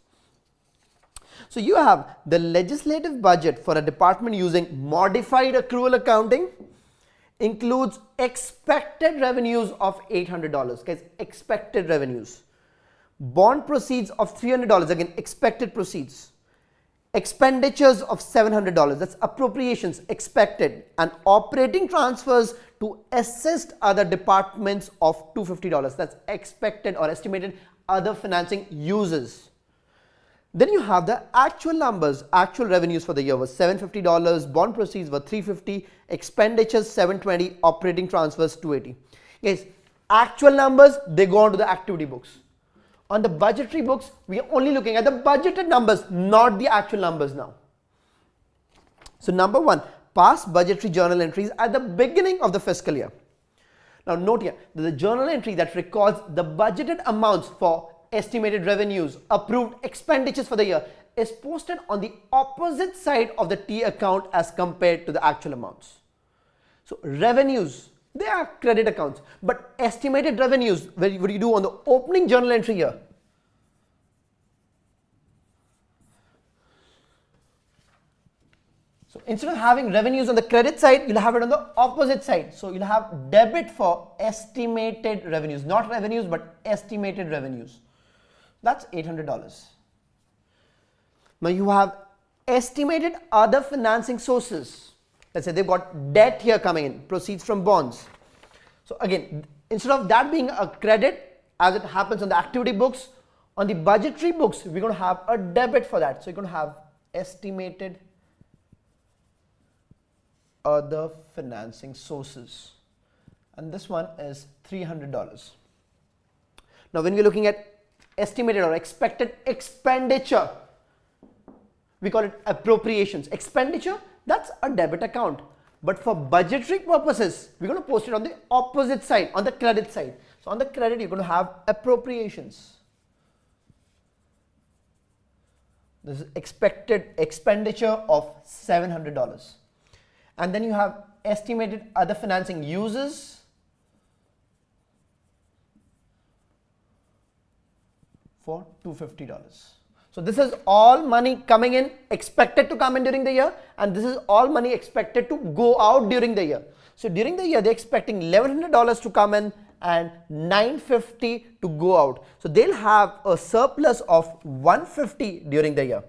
So you have the legislative budget for a department using modified accrual accounting includes expected revenues of $800. Guys, expected revenues. Bond proceeds of $300, again expected proceeds. Expenditures of $700, that's appropriations expected, and operating transfers to assist other departments of $250, that's expected or estimated other financing uses. Then you have the actual numbers. Actual revenues for the year was $750, bond proceeds were $350, expenditures $720, operating transfers $280. Guys, actual numbers, they go on to the activity books. On the budgetary books, we are only looking at the budgeted numbers, not the actual numbers now. So number 1, past budgetary journal entries at the beginning of the fiscal year. Now note here that the journal entry that records the budgeted amounts for estimated revenues, approved expenditures for the year is posted on the opposite side of the T account as compared to the actual amounts. So revenues, they are credit accounts, but estimated revenues, what do you do on the opening journal entry here? So instead of having revenues on the credit side, you'll have it on the opposite side. So you'll have debit for estimated revenues, not revenues, but estimated revenues. That's $800. Now you have estimated other financing sources. Let's say they've got debt here coming in, proceeds from bonds. So again, instead of that being a credit as it happens on the activity books, on the budgetary books, we're going to have a debit for that. So you're going to have estimated other financing sources. And this one is $300. Now when we're looking at estimated or expected expenditure, we call it appropriations. Expenditure, that's a debit account. But for budgetary purposes, we're going to post it on the opposite side, on the credit side. So on the credit, you're going to have appropriations. This is expected expenditure of $700. And then you have estimated other financing uses for $250. So this is all money coming in, expected to come in during the year, and this is all money expected to go out during the year. So during the year, they're expecting $1,100 to come in and $950 to go out. So they'll have a surplus of $150 during the year.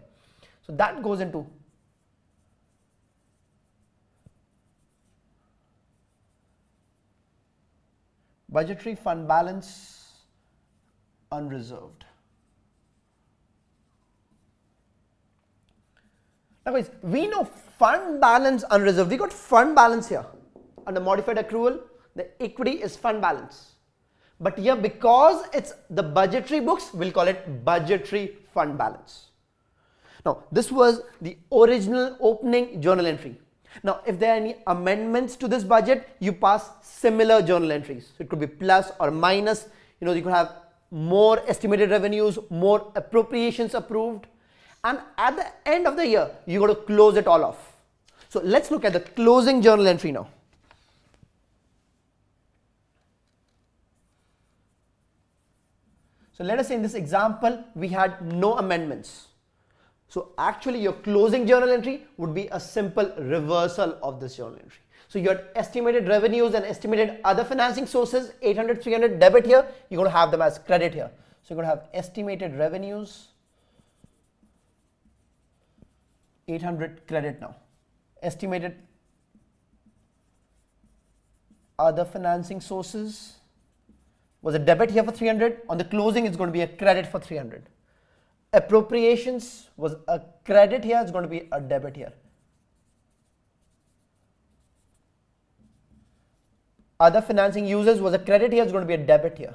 So that goes into budgetary fund balance unreserved. Now guys, we know fund balance unreserved. We got fund balance here. Under modified accrual, the equity is fund balance. But here, because it's the budgetary books, we'll call it budgetary fund balance. Now, this was the original opening journal entry. Now, if there are any amendments to this budget, you pass similar journal entries. So it could be plus or minus. You could have more estimated revenues, more appropriations approved. And at the end of the year, you got to close it all off. So let's look at the closing journal entry now. So let us say in this example, we had no amendments. So actually your closing journal entry would be a simple reversal of this journal entry. So you had estimated revenues and estimated other financing sources, 800, 300 debit here, you're going to have them as credit here. So you're going to have estimated revenues, 800 credit now. Estimated other financing sources was a debit here for 300. On the closing, it's going to be a credit for 300. Appropriations was a credit here, it's going to be a debit here. Other financing users was a credit here, it's going to be a debit here.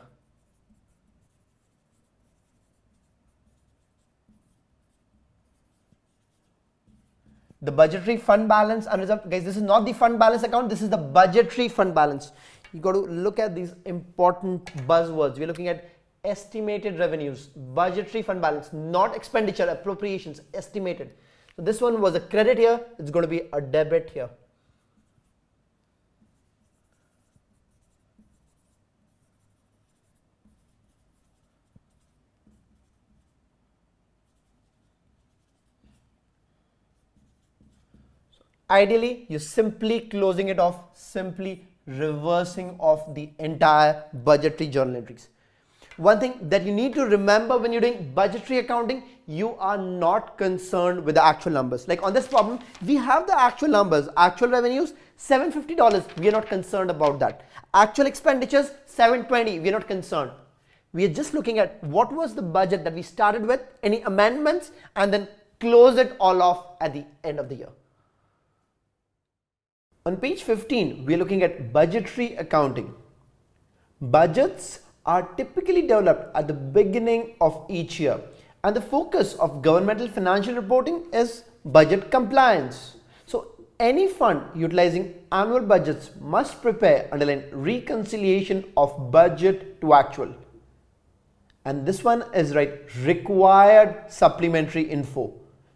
The budgetary fund balance unreserved, guys, this is not the fund balance account, this is the budgetary fund balance. You got to look at these important buzzwords. We're looking at estimated revenues, budgetary fund balance, not expenditure, appropriations, estimated. So this one was a credit here, it's going to be a debit here. Ideally, you're simply closing it off, simply reversing off the entire budgetary journal entries. One thing that you need to remember when you're doing budgetary accounting, you are not concerned with the actual numbers. Like on this problem, we have the actual numbers, actual revenues, $750, we are not concerned about that. Actual expenditures, $720, we are not concerned. We are just looking at what was the budget that we started with, any amendments, and then close it all off at the end of the year. On page 15, we are looking at budgetary accounting. Budgets are typically developed at the beginning of each year, and the focus of governmental financial reporting is budget compliance. So any fund utilizing annual budgets must prepare underline reconciliation of budget to actual. And this one is required supplementary info,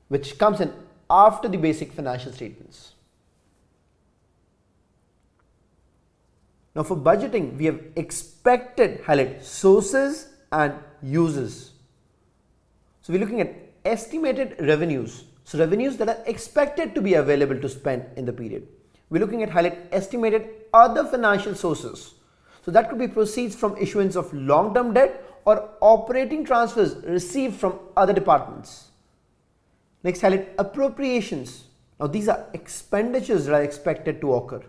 which comes in after the basic financial statements. Now for budgeting, we have expected highlight sources and uses. So we're looking at estimated revenues. So revenues that are expected to be available to spend in the period. We're looking at highlight estimated other financial sources. So that could be proceeds from issuance of long-term debt or operating transfers received from other departments. Next, highlight appropriations. Now these are expenditures that are expected to occur.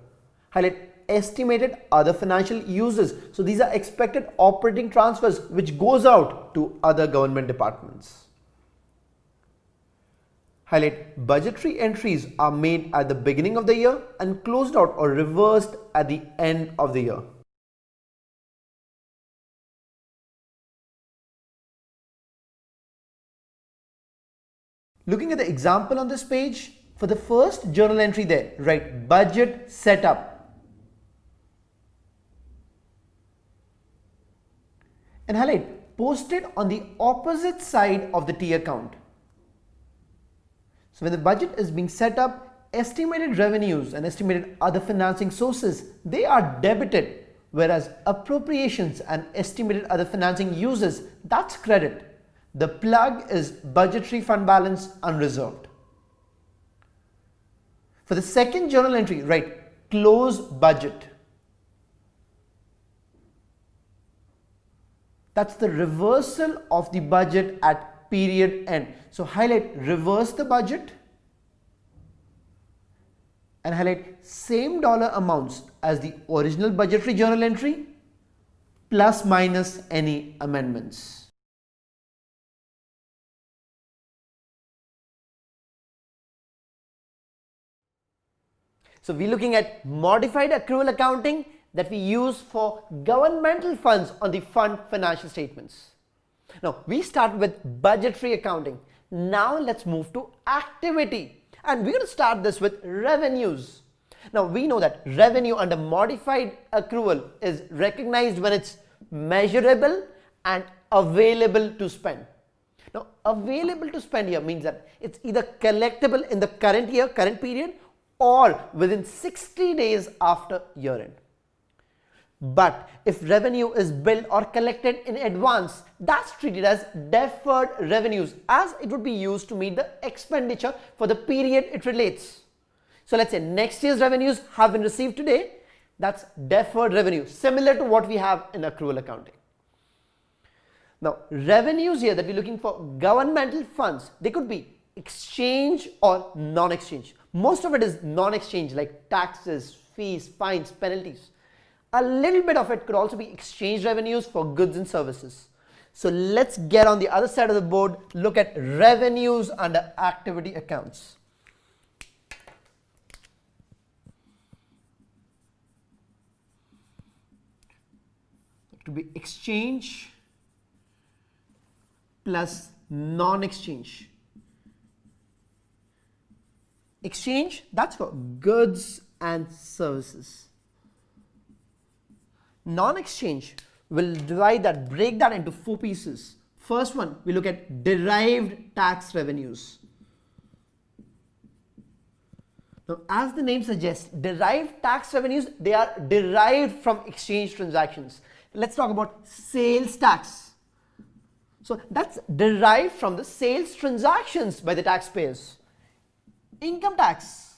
Highlight estimated other financial uses. So these are expected operating transfers which goes out to other government departments. Highlight budgetary entries are made at the beginning of the year and closed out or reversed at the end of the year. Looking at the example on this page, for the first journal entry there, write budget setup. And highlight posted on the opposite side of the T account. So when the budget is being set up, estimated revenues and estimated other financing sources, they are debited, whereas appropriations and estimated other financing uses, that's credit. The plug is budgetary fund balance unreserved. For the second journal entry, write close budget. That's the reversal of the budget at period end. So highlight reverse the budget and highlight same dollar amounts as the original budgetary journal entry plus minus any amendments. So we're looking at modified accrual accounting that we use for governmental funds on the fund financial statements. Now we start with budgetary accounting. Now let's move to activity, and we're going to start this with revenues. Now we know that revenue under modified accrual is recognized when it's measurable and available to spend. Now available to spend here means that it's either collectible in the current year, current period, or within 60 days after year end. But if revenue is billed or collected in advance, that's treated as deferred revenues, as it would be used to meet the expenditure for the period it relates. So let's say next year's revenues have been received today, that's deferred revenue, similar to what we have in accrual accounting. Now revenues here that we're looking for governmental funds, they could be exchange or non-exchange. Most of it is non-exchange, like taxes, fees, fines, penalties. A little bit of it could also be exchange revenues for goods and services. So let's get on the other side of the board, look at revenues under activity accounts. It could be exchange plus non-exchange. Exchange, that's for goods and services. Non-exchange, we'll break that into four pieces. First one, we look at derived tax revenues. Now, as the name suggests, derived tax revenues, they are derived from exchange transactions. Let's talk about sales tax. So that's derived from the sales transactions by the taxpayers. Income tax,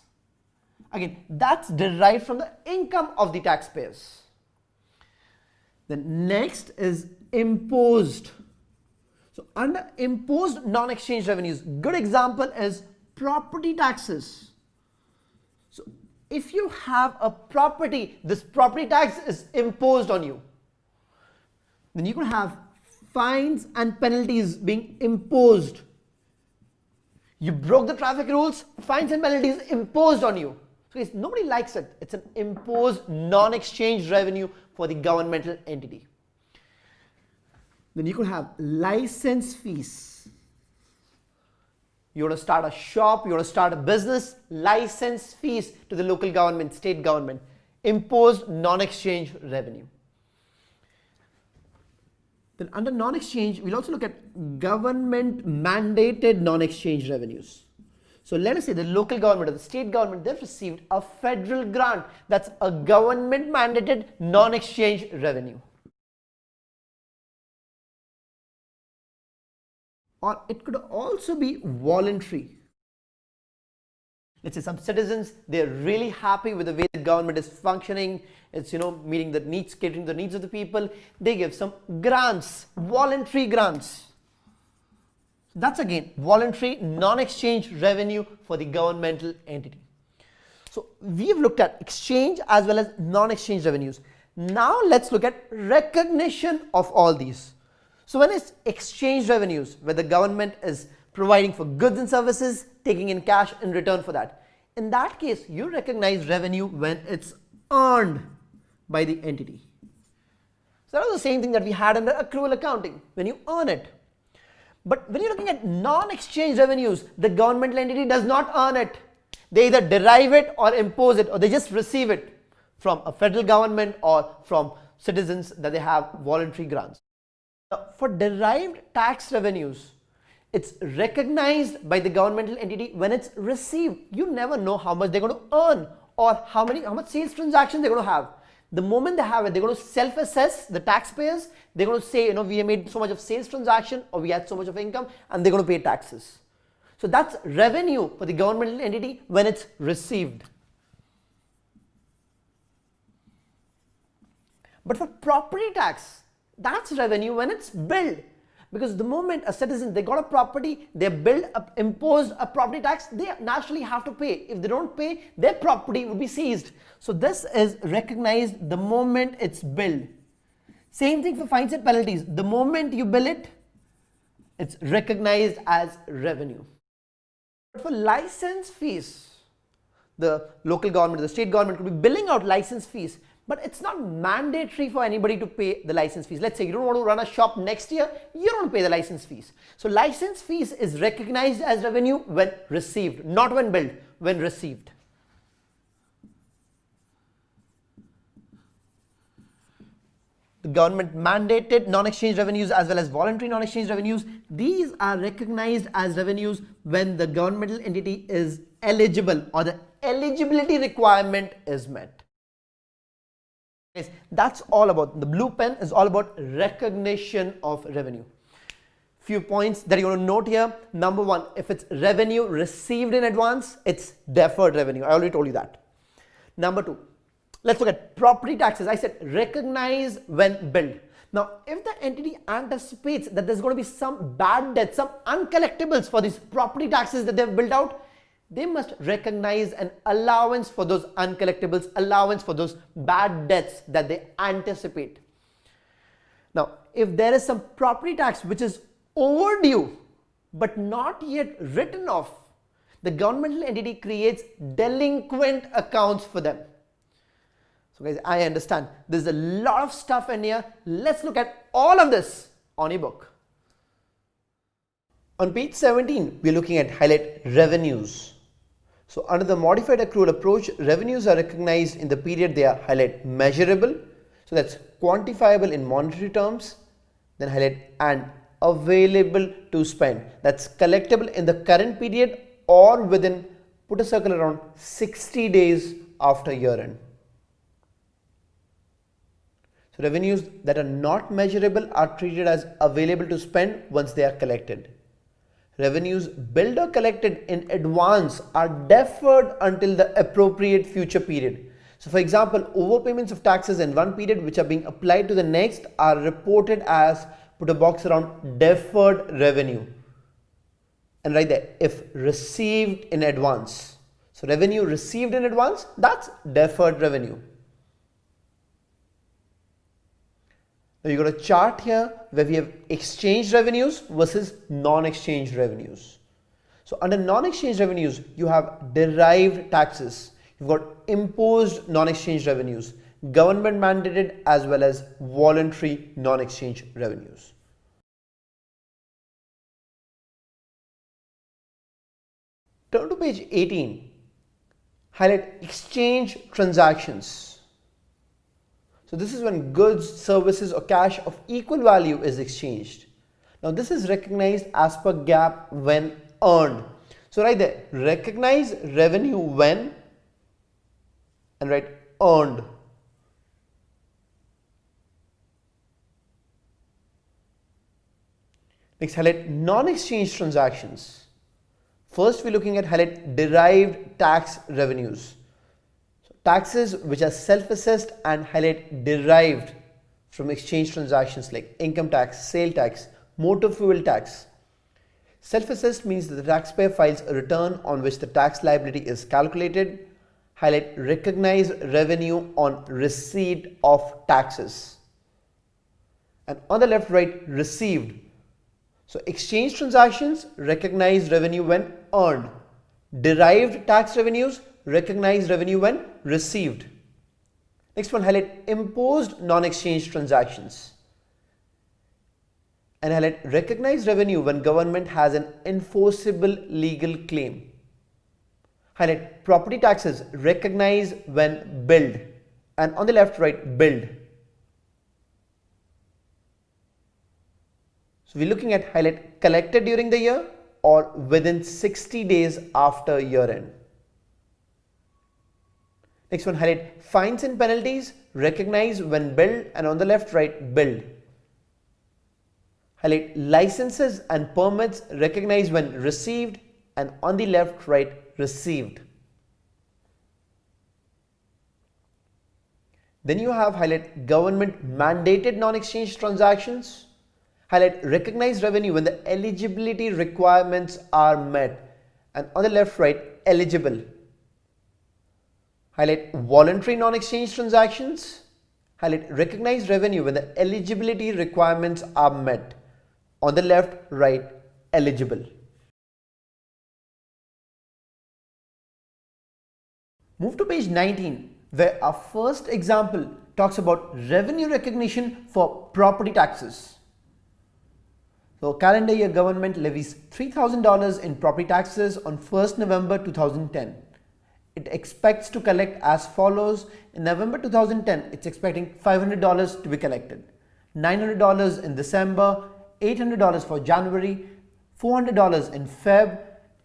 again, that's derived from the income of the taxpayers. Then next is imposed. So under imposed non-exchange revenues, good example is property taxes. So if you have a property, this property tax is imposed on you. Then you can have fines and penalties being imposed. You broke the traffic rules, fines and penalties imposed on you. So nobody likes it. It's an imposed non-exchange revenue for the governmental entity. Then you could have license fees. You want to start a shop, you want to start a business, license fees to the local government, state government, imposed non-exchange revenue. Then under non-exchange, we'll also look at government mandated non-exchange revenues. So let us say the local government or the state government, they've received a federal grant. That's a government mandated non-exchange revenue. Or it could also be voluntary. Let's say some citizens, they're really happy with the way the government is functioning. It's, meeting the needs, catering the needs of the people. They give some grants, voluntary grants. That's again voluntary non-exchange revenue for the governmental entity. So we've looked at exchange as well as non-exchange revenues. Now let's look at recognition of all these. So when it's exchange revenues, where the government is providing for goods and services, taking in cash in return for that. In that case, you recognize revenue when it's earned by the entity. So that was the same thing that we had under accrual accounting, when you earn it. But when you're looking at non-exchange revenues, the governmental entity does not earn it. They either derive it or impose it, or they just receive it from a federal government or from citizens that they have voluntary grants. Now, for derived tax revenues, it's recognized by the governmental entity when it's received. You never know how much they're going to earn or how much sales transactions they're going to have. The moment they have it, they're going to self-assess, the taxpayers. They're going to say, we have made so much of sales transaction or we had so much of income, and they're going to pay taxes. So that's revenue for the governmental entity when it's received. But for property tax, that's revenue when it's billed. Because the moment a citizen, they got a property, they imposed a property tax, they naturally have to pay. If they don't pay, their property will be seized. So this is recognized the moment it's billed. Same thing for fines and penalties. The moment you bill it, it's recognized as revenue. But for license fees, the local government, the state government could be billing out license fees. But it's not mandatory for anybody to pay the license fees. Let's say you don't want to run a shop next year, you don't pay the license fees. So license fees is recognized as revenue when received, not when billed, when received. The government mandated non-exchange revenues as well as voluntary non-exchange revenues, these are recognized as revenues when the governmental entity is eligible or the eligibility requirement is met. That's all about, the blue pen is all about recognition of revenue. Few points that you want to note here. Number one, if it's revenue received in advance, it's deferred revenue. I already told you that. Number two, let's look at property taxes. I said recognize when billed. Now, if the entity anticipates that there's going to be some bad debt, some uncollectibles for these property taxes that they've built out, they must recognize an allowance for those uncollectibles, allowance for those bad debts that they anticipate. Now, if there is some property tax which is overdue but not yet written off, the governmental entity creates delinquent accounts for them. So guys, I understand there's a lot of stuff in here. Let's look at all of this on your book. On page 17, we're looking at highlight revenues. So under the modified accrual approach, revenues are recognized in the period they are highlight measurable. So that's quantifiable in monetary terms. Then highlight and available to spend. That's collectible in the current period or within, put a circle around 60 days after year end. So revenues that are not measurable are treated as available to spend once they are collected. Revenues billed or collected in advance are deferred until the appropriate future period. So for example, overpayments of taxes in one period which are being applied to the next are reported as, put a box around, deferred revenue. And right there, if received in advance. So revenue received in advance, that's deferred revenue. Now you got a chart here where we have exchange revenues versus non-exchange revenues. So under non-exchange revenues, you have derived taxes. You've got imposed non-exchange revenues, government mandated as well as voluntary non-exchange revenues. Turn to page 18. Highlight exchange transactions. So this is when goods, services or cash of equal value is exchanged. Now this is recognized as per GAAP when earned. So right there, recognize revenue when and write earned. Next, highlight non-exchange transactions. First, we're looking at highlight derived tax revenues. So, taxes which are self-assessed and highlight derived from exchange transactions like income tax, sale tax, motor fuel tax. Self-assessed means that the taxpayer files a return on which the tax liability is calculated. Highlight recognize revenue on receipt of taxes. And on the left, write received. So exchange transactions recognize revenue when earned. Derived tax revenues recognize revenue when received. Next one, highlight imposed non-exchange transactions. And highlight recognize revenue when government has an enforceable legal claim. Highlight property taxes recognize when billed. And on the left, write billed. So we're looking at highlight collected during the year or within 60 days after year end. Next one, highlight fines and penalties recognize when billed, and on the left, write billed. Highlight licenses and permits recognize when received, and on the left, write received. Then you have highlight government mandated non-exchange transactions. Highlight recognize revenue when the eligibility requirements are met, and on the left, write eligible. Highlight voluntary non-exchange transactions. Highlight recognize revenue when the eligibility requirements are met. On the left, write eligible. Move to page 19, where our first example talks about revenue recognition for property taxes. So calendar year government levies $3,000 in property taxes on 1st November 2010. It expects to collect as follows. In November 2010, it's expecting $500 to be collected, $900 in December, $800 for January, $400 in Feb,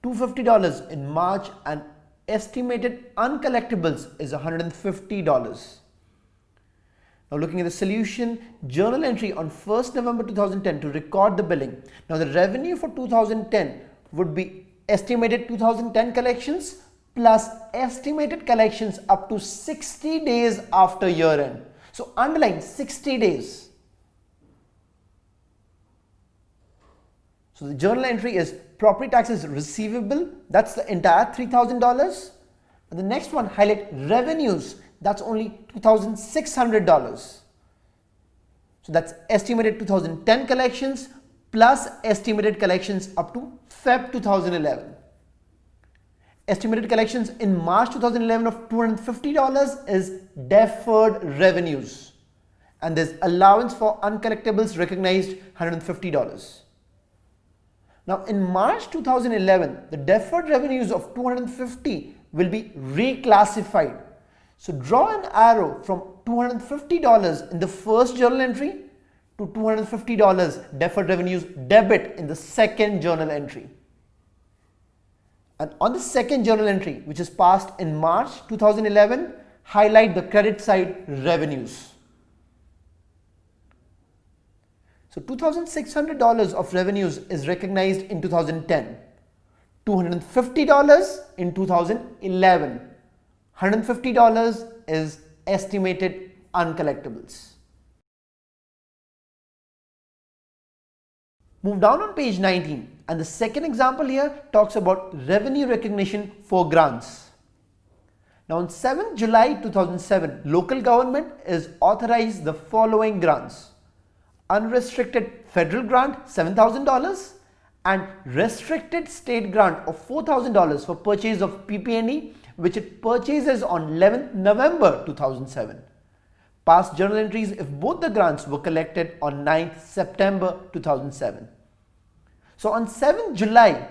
$250 in March, and estimated uncollectibles is $150. Now looking at the solution, journal entry on 1st November 2010 to record the billing. Now the revenue for 2010 would be estimated 2010 collections plus estimated collections up to 60 days after year end. So underline 60 days. So the journal entry is property taxes receivable, that's the entire $3,000. And the next one, highlight revenues, that's only $2,600. So that's estimated 2010 collections plus estimated collections up to Feb 2011. Estimated collections in March 2011 of $250 is deferred revenues, and there's allowance for uncollectibles recognized $150. Now in March 2011, the deferred revenues of $250 will be reclassified. So draw an arrow from $250 in the first journal entry to $250 deferred revenues debit in the second journal entry. And on the second journal entry, which is passed in March 2011, highlight the credit side revenues. So $2,600 of revenues is recognized in 2010, $250 in 2011. $150 is estimated uncollectibles. Move down on page 19, and the second example here talks about revenue recognition for grants. Now on 7th July 2007, local government is authorized the following grants. Unrestricted federal grant $7,000 and restricted state grant of $4,000 for purchase of PP&E, which it purchases on 11th November 2007. Past journal entries if both the grants were collected on 9th September 2007. So on 7th July,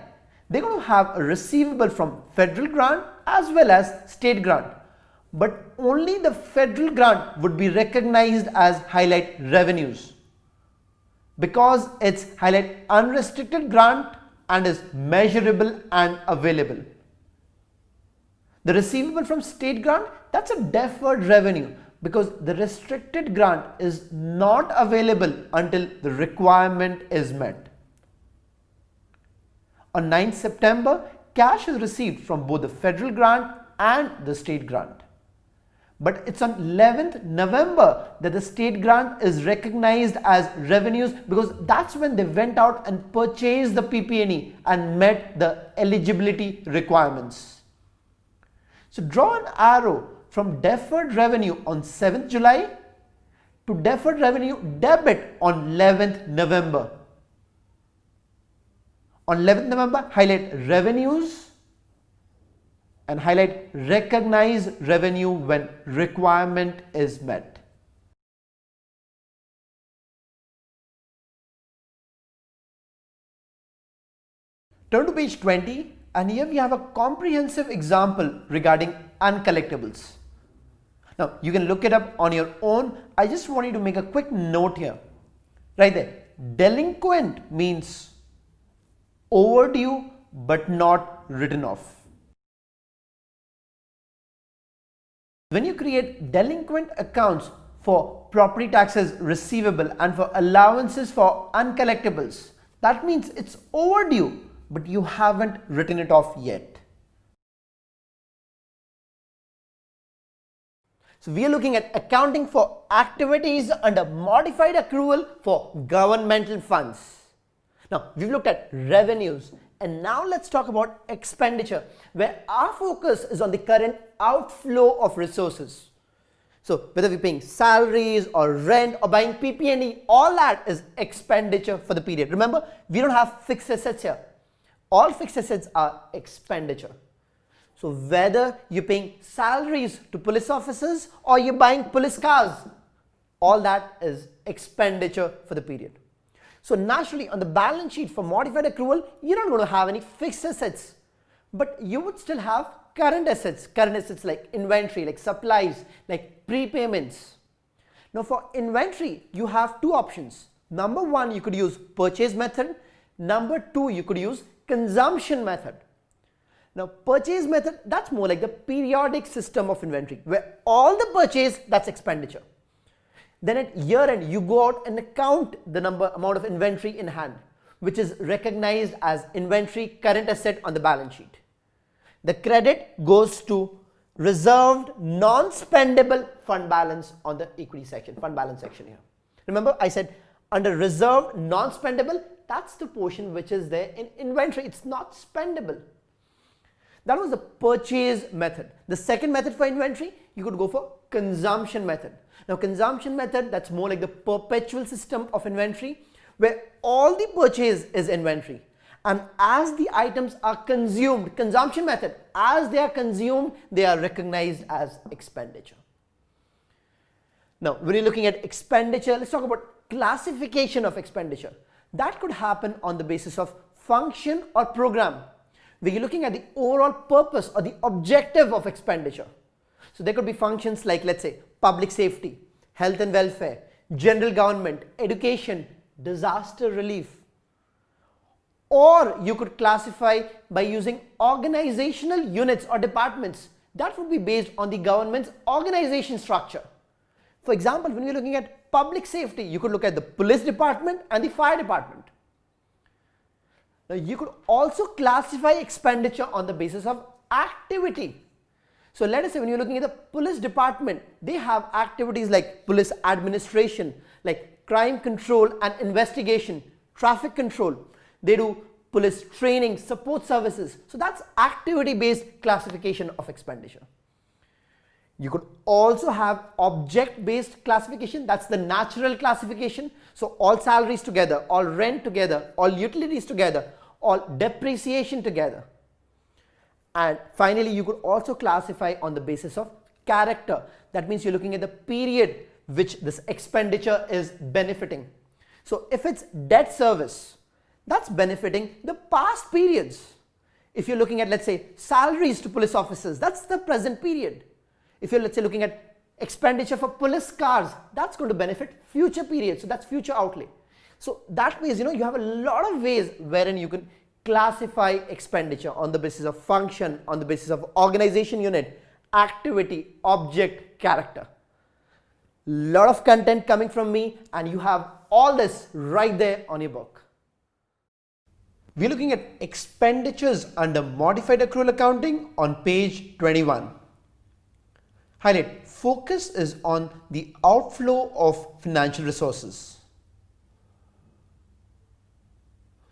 they're going to have a receivable from federal grant as well as state grant. But only the federal grant would be recognized as highlight revenues because it's highlight unrestricted grant and is measurable and available. The receivable from state grant, that's a deferred revenue because the restricted grant is not available until the requirement is met. On 9th September, cash is received from both the federal grant and the state grant. But it's on 11th November that the state grant is recognized as revenues because that's when they went out and purchased the PP&E and met the eligibility requirements. So draw an arrow from deferred revenue on 7th July to deferred revenue debit on 11th November. On 11th November, highlight revenues and highlight recognize revenue when requirement is met. Turn to page 20 and here we have a comprehensive example regarding uncollectibles. Now you can look it up on your own. I just want you to make a quick note here. Right there. Delinquent means overdue but not written off. When you create delinquent accounts for property taxes receivable and for allowances for uncollectibles, that means it's overdue but you haven't written it off yet. So we are looking at accounting for activities under modified accrual for governmental funds. Now we've looked at revenues and now let's talk about expenditure where our focus is on the current outflow of resources. So whether we're paying salaries or rent or buying PP&E, all that is expenditure for the period. Remember, we don't have fixed assets here. All fixed assets are expenditure. So whether you're paying salaries to police officers or you're buying police cars, all that is expenditure for the period. So naturally on the balance sheet for modified accrual, you're not going to have any fixed assets, but you would still have current assets like inventory, like supplies, like prepayments. Now for inventory, you have two options. Number one, you could use purchase method. Number two, you could use consumption method. Now purchase method, that's more like the periodic system of inventory where all the purchase, that's expenditure. Then at year end, you go out and count the amount of inventory in hand, which is recognized as inventory current asset on the balance sheet. The credit goes to reserved non-spendable fund balance on the equity section, fund balance section here. Remember I said under reserved non-spendable, that's the portion which is there in inventory. It's not spendable. That was the purchase method. The second method for inventory, you could go for consumption method. Now consumption method, that's more like the perpetual system of inventory where all the purchase is inventory. And as the items are consumed, consumption method, as they are consumed, they are recognized as expenditure. Now, when you're looking at expenditure, let's talk about classification of expenditure. That could happen on the basis of function or program, where you're looking at the overall purpose or the objective of expenditure. So there could be functions like, let's say, public safety, health and welfare, general government, education, disaster relief. Or you could classify by using organizational units or departments. That would be based on the government's organization structure. For example, when we're looking at public safety, you could look at the police department and the fire department. Now you could also classify expenditure on the basis of activity. So let us say when you're looking at the police department, they have activities like police administration, like crime control and investigation, traffic control. They do police training, support services. So that's activity-based classification of expenditure. You could also have object-based classification. That's the natural classification. So all salaries together, all rent together, all utilities together, all depreciation together. And finally, you could also classify on the basis of character. That means you're looking at the period which this expenditure is benefiting. So if it's debt service, that's benefiting the past periods. If you're looking at, let's say, salaries to police officers, that's the present period. If you're, let's say, looking at expenditure for police cars, that's going to benefit future period. So that's future outlay. So that means, you have a lot of ways wherein you can classify expenditure on the basis of function, on the basis of organization unit, activity, object, character. Lot of content coming from me, and you have all this right there on your book. We're looking at expenditures under modified accrual accounting on page 21. Highlight, focus is on the outflow of financial resources.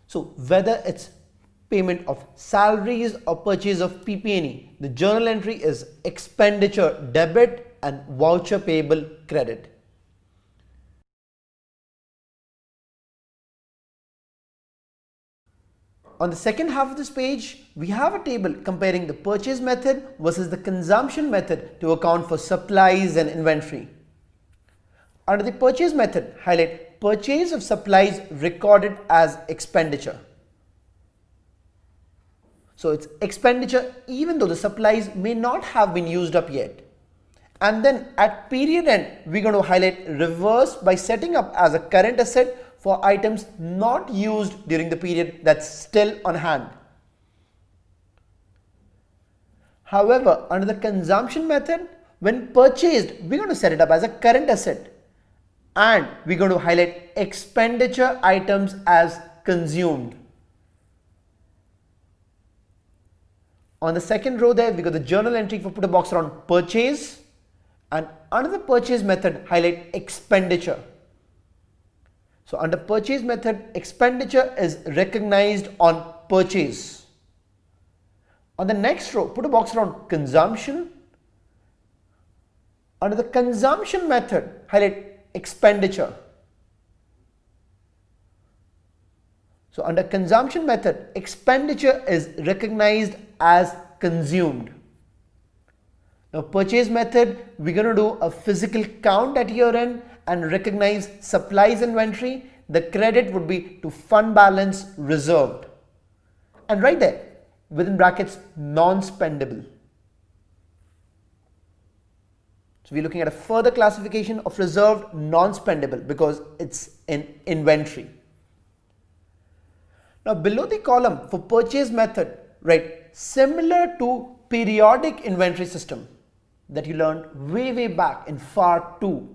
So whether it's payment of salaries or purchase of PP&E, the journal entry is expenditure debit and voucher payable credit. On the second half of this page, we have a table comparing the purchase method versus the consumption method to account for supplies and inventory. Under the purchase method, highlight purchase of supplies recorded as expenditure. So it's expenditure even though the supplies may not have been used up yet. And then at period end, we're going to highlight reverse by setting up as a current asset for items not used during the period that's still on hand. However, under the consumption method, when purchased, we're going to set it up as a current asset. And we're going to highlight expenditure items as consumed. On the second row there, we got the journal entry for put a box around purchase. And under the purchase method, highlight expenditure. So under purchase method, expenditure is recognized on purchase. On the next row, put a box around consumption. Under the consumption method, highlight expenditure. So under consumption method, expenditure is recognized as consumed. Now purchase method, we're going to do a physical count at year end and recognize supplies inventory. The credit would be to fund balance reserved. And right there, within brackets, non-spendable. So we're looking at a further classification of reserved non-spendable because it's in inventory. Now below the column for purchase method, right, similar to periodic inventory system that you learned way back in FAR 2.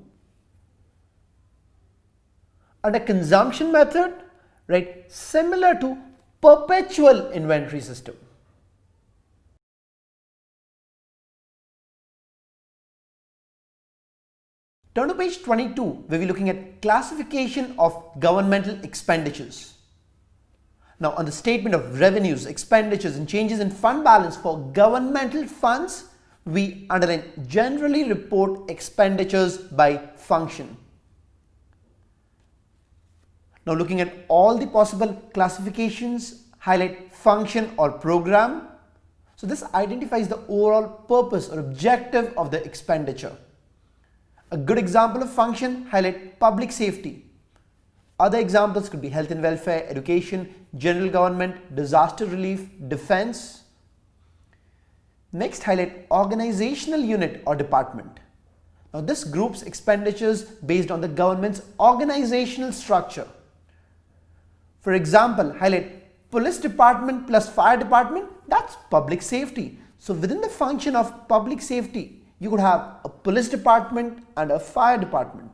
Under consumption method, right, similar to perpetual inventory system. Turn to page 22 where we're looking at classification of governmental expenditures. Now on the statement of revenues, expenditures and changes in fund balance for governmental funds, we underline generally report expenditures by function. Now looking at all the possible classifications, highlight function or program. So this identifies the overall purpose or objective of the expenditure. A good example of function, highlight public safety. Other examples could be health and welfare, education, general government, disaster relief, defense. Next, highlight organizational unit or department. Now this groups expenditures based on the government's organizational structure. For example, highlight police department plus fire department, that's public safety. So within the function of public safety, you could have a police department and a fire department.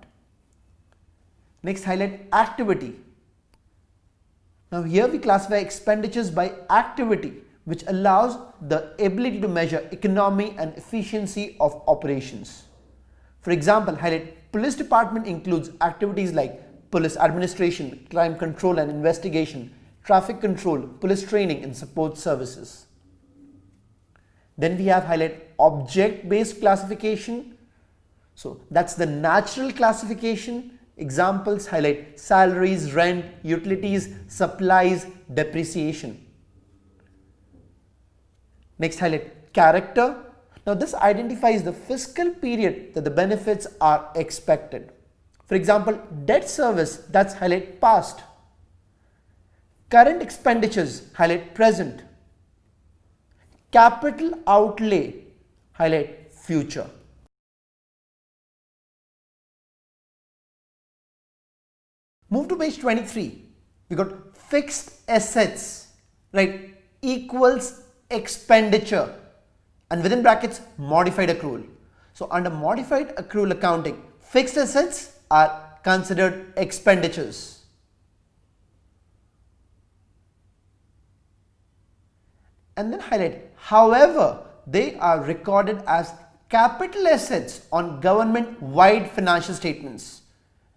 Next, highlight activity. Now here we classify expenditures by activity, which allows the ability to measure economy and efficiency of operations. For example, highlight police department includes activities like police administration, crime control and investigation, traffic control, police training and support services. Then we have highlight object-based classification. So that's the natural classification. Examples highlight salaries, rent, utilities, supplies, depreciation. Next, highlight character. Now this identifies the fiscal period that the benefits are expected. For example, debt service, that's highlight past. Current expenditures, highlight present. capital outlay, highlight future. Move to page 23. We got fixed assets, right, equals expenditure, and within brackets modified accrual. So under modified accrual accounting, fixed assets are considered expenditures. And then highlight, however, they are recorded as capital assets on government wide financial statements,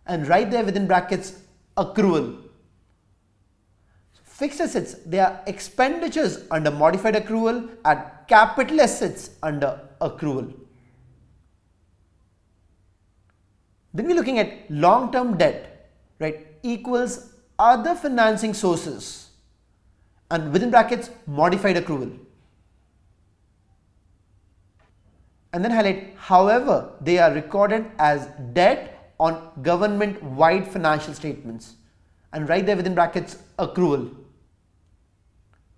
and right there within brackets accrual. Fixed assets, they are expenditures under modified accrual and capital assets under accrual. Then we're looking at long-term debt, right, equals other financing sources, and within brackets modified accrual. And then highlight, however, they are recorded as debt on government wide financial statements, and right there within brackets accrual.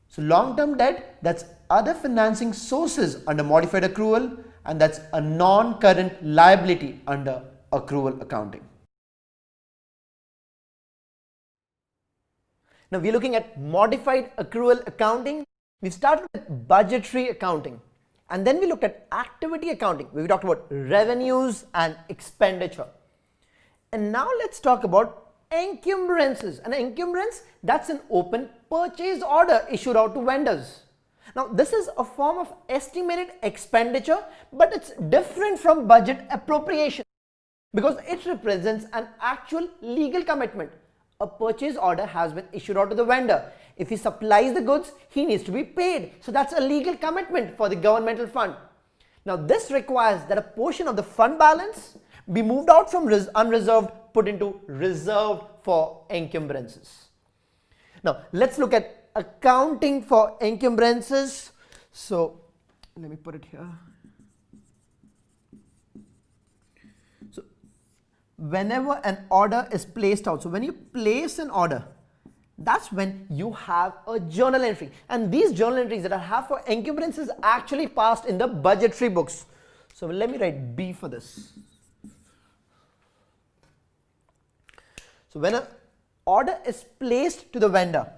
So long-term debt, that's other financing sources under modified accrual, and that's a non-current liability under accrual accounting. Now we're looking at modified accrual accounting. We started with budgetary accounting, and then we looked at activity accounting, where we talked about revenues and expenditure. And now let's talk about encumbrances. An encumbrance, that's an open purchase order issued out to vendors. Now this is a form of estimated expenditure, but it's different from budget appropriation because it represents an actual legal commitment. A purchase order has been issued out to the vendor. If he supplies the goods, he needs to be paid. So that's a legal commitment for the governmental fund. Now this requires that a portion of the fund balance be moved out from unreserved, put into reserved for encumbrances. Now let's look at accounting for encumbrances. So let me put it here. So whenever an order is placed out, so when you place an order, that's when you have a journal entry, and these journal entries that I have for encumbrances actually passed in the budgetary books. So let me write B for this. So when an order is placed to the vendor,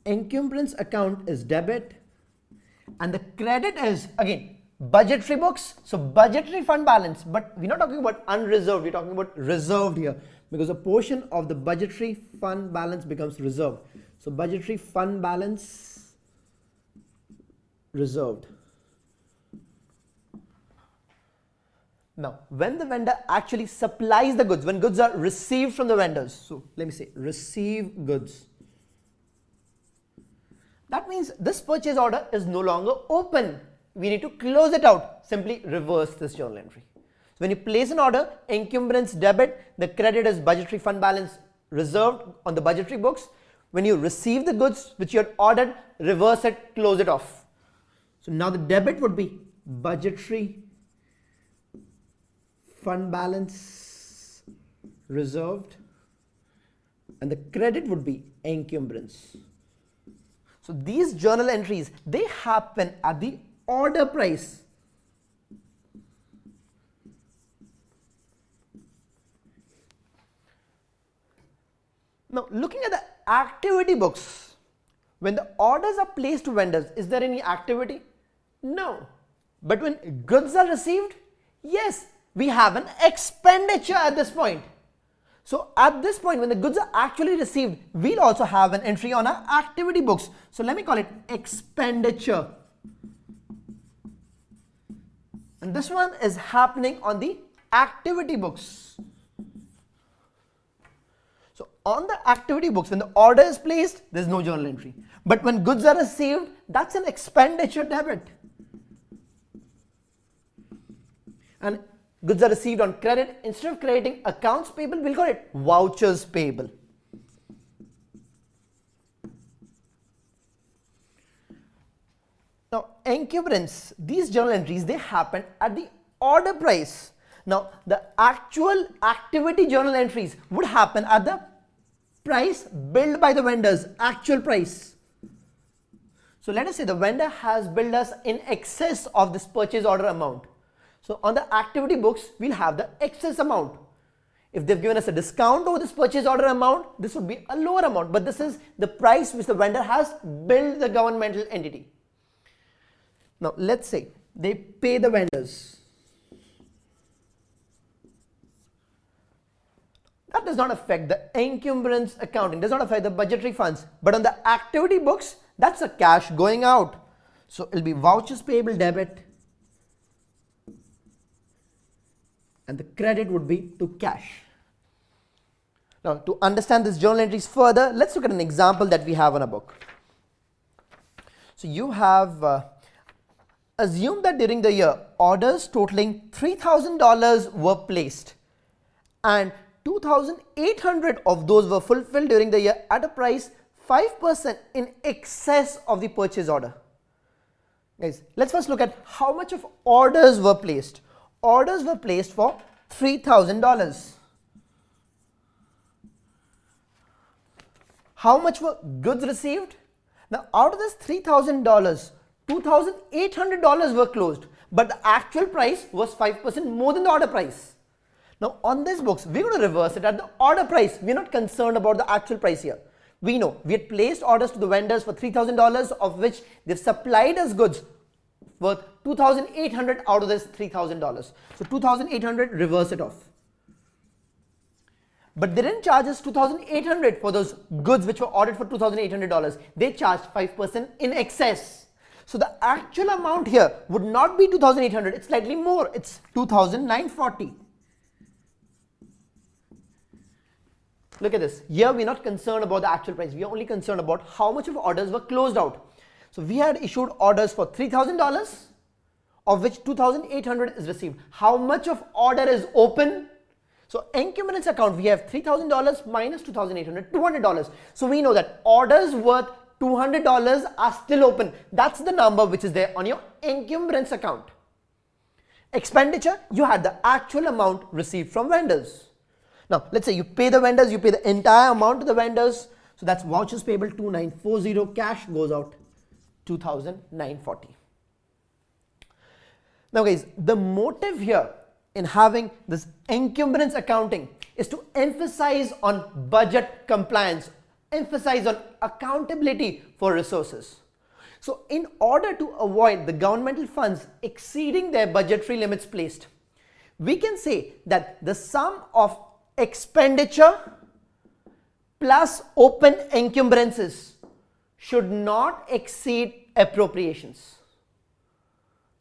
encumbrance account is debit and the credit is again budgetary books, so budgetary fund balance, but we're not talking about unreserved, we're talking about reserved here because a portion of the budgetary fund balance becomes reserved. So budgetary fund balance reserved. Now, when the vendor actually supplies the goods, when goods are received from the vendors, so let me say receive goods, that means this purchase order is no longer open. We need to close it out. Simply reverse this journal entry. So when you place an order, encumbrance debit, the credit is budgetary fund balance reserved on the budgetary books. When you receive the goods which you had ordered, reverse it, close it off. So now the debit would be budgetary fund balance reserved and the credit would be encumbrance. So these journal entries, they happen at the order price. Now looking at the activity books, when the orders are placed to vendors, is there any activity? No. But when goods are received, yes, we have an expenditure at this point. So at this point when the goods are actually received, we'll also have an entry on our activity books. So let me call it expenditure. And this one is happening on the activity books. So on the activity books, when the order is placed, there's no journal entry. But when goods are received, that's an expenditure debit. And goods are received on credit. Instead of creating accounts payable, we'll call it vouchers payable. Now, encumbrance, these journal entries, they happen at the order price. Now, the actual activity journal entries would happen at the price billed by the vendors, actual price. So let us say the vendor has billed us in excess of this purchase order amount. So on the activity books, we'll have the excess amount. If they've given us a discount over this purchase order amount, this would be a lower amount, but this is the price which the vendor has billed the governmental entity. Now let's say they pay the vendors. That does not affect the encumbrance accounting, does not affect the budgetary funds, but on the activity books, that's a cash going out. So it'll be vouchers payable debit and the credit would be to cash. Now to understand this journal entries further, let's look at an example that we have on a book. So you have assumed that during the year orders totaling $3,000 were placed and 2,800 of those were fulfilled during the year at a price 5% in excess of the purchase order. Guys, let's first look at how much of orders were placed. Orders were placed for $3,000. How much were goods received? Now out of this $3,000, $2,800 were closed, but the actual price was 5% more than the order price. Now on these books, we're going to reverse it at the order price. We're not concerned about the actual price here. We know we had placed orders to the vendors for $3,000, of which they've supplied us goods worth $2,800 out of this $3,000. So $2,800, reverse it off. But they didn't charge us $2,800 for those goods which were ordered for $2,800. They charged 5% in excess. So the actual amount here would not be $2,800. It's slightly more. It's $2,940. Look at this. Here we're not concerned about the actual price. We are only concerned about how much of orders were closed out. So we had issued orders for $3,000, of which $2,800 is received. How much of order is open? So encumbrance account, we have $3,000 minus $2,800, $200. So we know that orders worth $200 are still open. That's the number which is there on your encumbrance account. Expenditure, you had the actual amount received from vendors. Now, let's say you pay the vendors, you pay the entire amount to the vendors. So that's vouchers payable 2,940, cash goes out 2,940. Now guys, the motive here in having this encumbrance accounting is to emphasize on budget compliance, emphasize on accountability for resources. So in order to avoid the governmental funds exceeding their budgetary limits placed, we can say that the sum of expenditure plus open encumbrances should not exceed appropriations.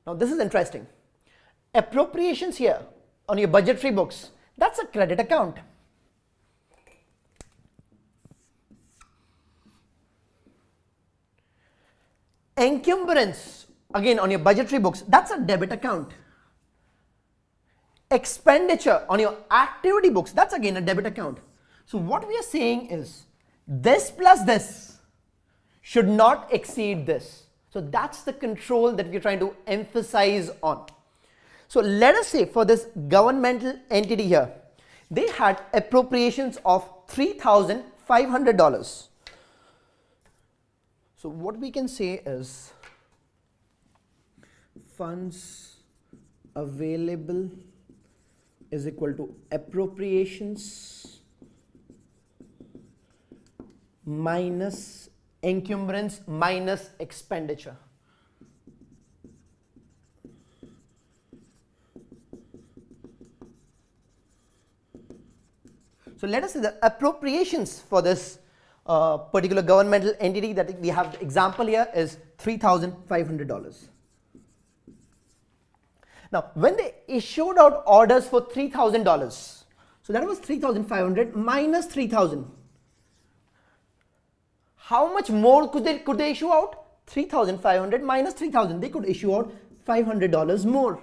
Now this is interesting. Appropriations here on your budgetary books, that's a credit account. Encumbrance, again on your budgetary books, that's a debit account. Expenditure on your activity books, that's again a debit account. So what we are saying is this plus this should not exceed this. So that's the control that we're trying to emphasize on. So let us say for this governmental entity here, they had appropriations of $3,500. So what we can say is funds available is equal to appropriations minus encumbrance minus expenditure. So let us say the appropriations for this particular governmental entity that we have the example here is $3,500. Now when they issued out orders for $3,000, so that was $3,500 minus $3,000. How much more could they issue out? $3,500 minus $3,000. They could issue out $500 more.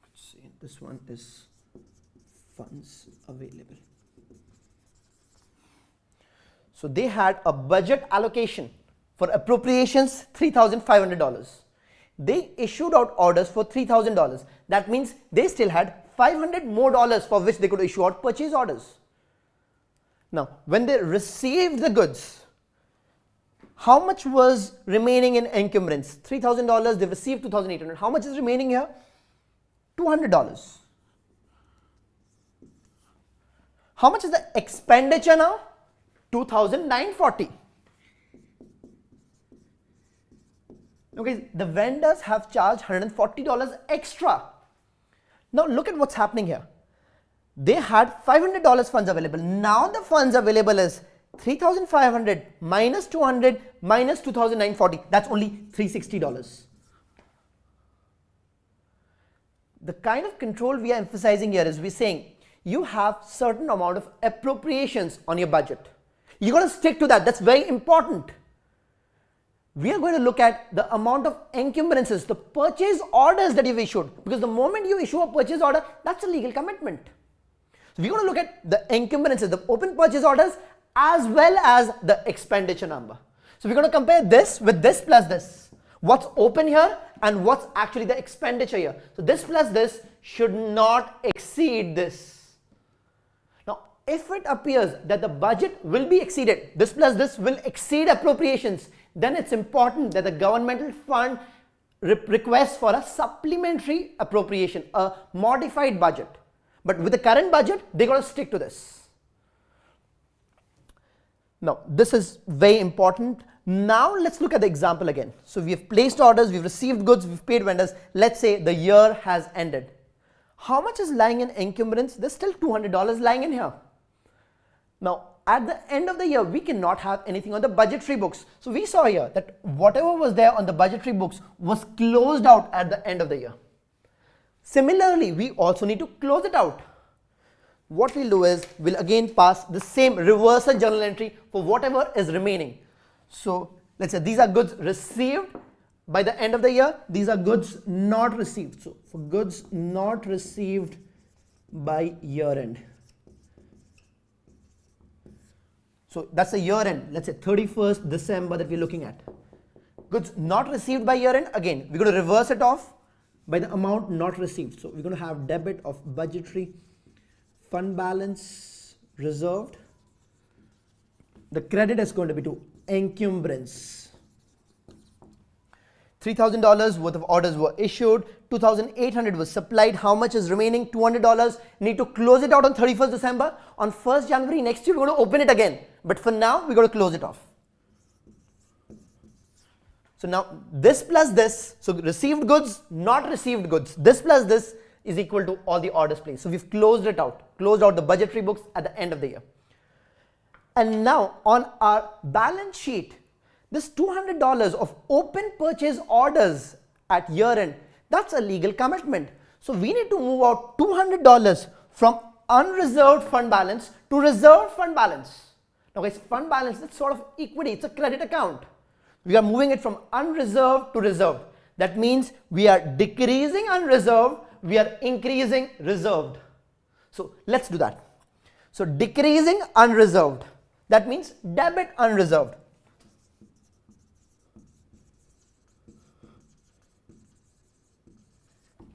Let's see, this one is funds available. So they had a budget allocation for appropriations $3,500. They issued out orders for $3,000. That means they still had $500 more for which they could issue out purchase orders. Now, when they received the goods, How much was remaining in encumbrance? $3,000, they've received $2,800. How much is remaining here? $200. How much is the expenditure now? $2,940. Okay, the vendors have charged $140 extra. Now look at what's happening here. They had $500 funds available. Now the funds available is 3,500 minus 200 minus 2,940. That's only $360. The kind of control we are emphasizing here is we're saying you have certain amount of appropriations on your budget. You got to stick to that. That's very important. We are going to look at the amount of encumbrances, the purchase orders that you've issued, because the moment you issue a purchase order, that's a legal commitment. So we're going to look at the encumbrances, the open purchase orders, as well as the expenditure number. So we're going to compare this with this plus this. What's open here and what's actually the expenditure here. So this plus this should not exceed this. Now, if it appears that the budget will be exceeded, this plus this will exceed appropriations, then it's important that the governmental fund requests for a supplementary appropriation, a modified budget. But with the current budget, they got to stick to this. Now, this is very important. Now, let's look at the example again. So, we have placed orders, we've received goods, we've paid vendors. Let's say the year has ended. How much is lying in encumbrance? There's still $200 lying in here. Now, at the end of the year, we cannot have anything on the budgetary books. So, we saw here that whatever was there on the budgetary books was closed out at the end of the year. Similarly, we also need to close it out. What we'll do is, we'll again pass the same reversal journal entry for whatever is remaining. So, let's say these are goods received by the end of the year. These are goods not received. So, for goods not received by year end. So, that's the year end. Let's say 31st December that we're looking at. Goods not received by year end. Again, we're going to reverse it off by the amount not received. So, we're going to have debit of budgetary fund balance reserved. The credit is going to be to encumbrance. $3,000 worth of orders were issued, $2,800 was supplied. How much is remaining? $200. Need to close it out on 31st December. On 1st January next year, we're going to open it again. But for now, we're going to close it off. So now this plus this, so received goods, not received goods, this plus this is equal to all the orders placed. So we've closed it out, closed out the budgetary books at the end of the year. And now on our balance sheet, this $200 of open purchase orders at year end, that's a legal commitment. So we need to move out $200 from unreserved fund balance to reserved fund balance. Now guys, fund balance, it's sort of equity, it's a credit account. We are moving it from unreserved to reserved. That means we are decreasing unreserved, we are increasing reserved. So let's do that. So decreasing unreserved, that means debit unreserved.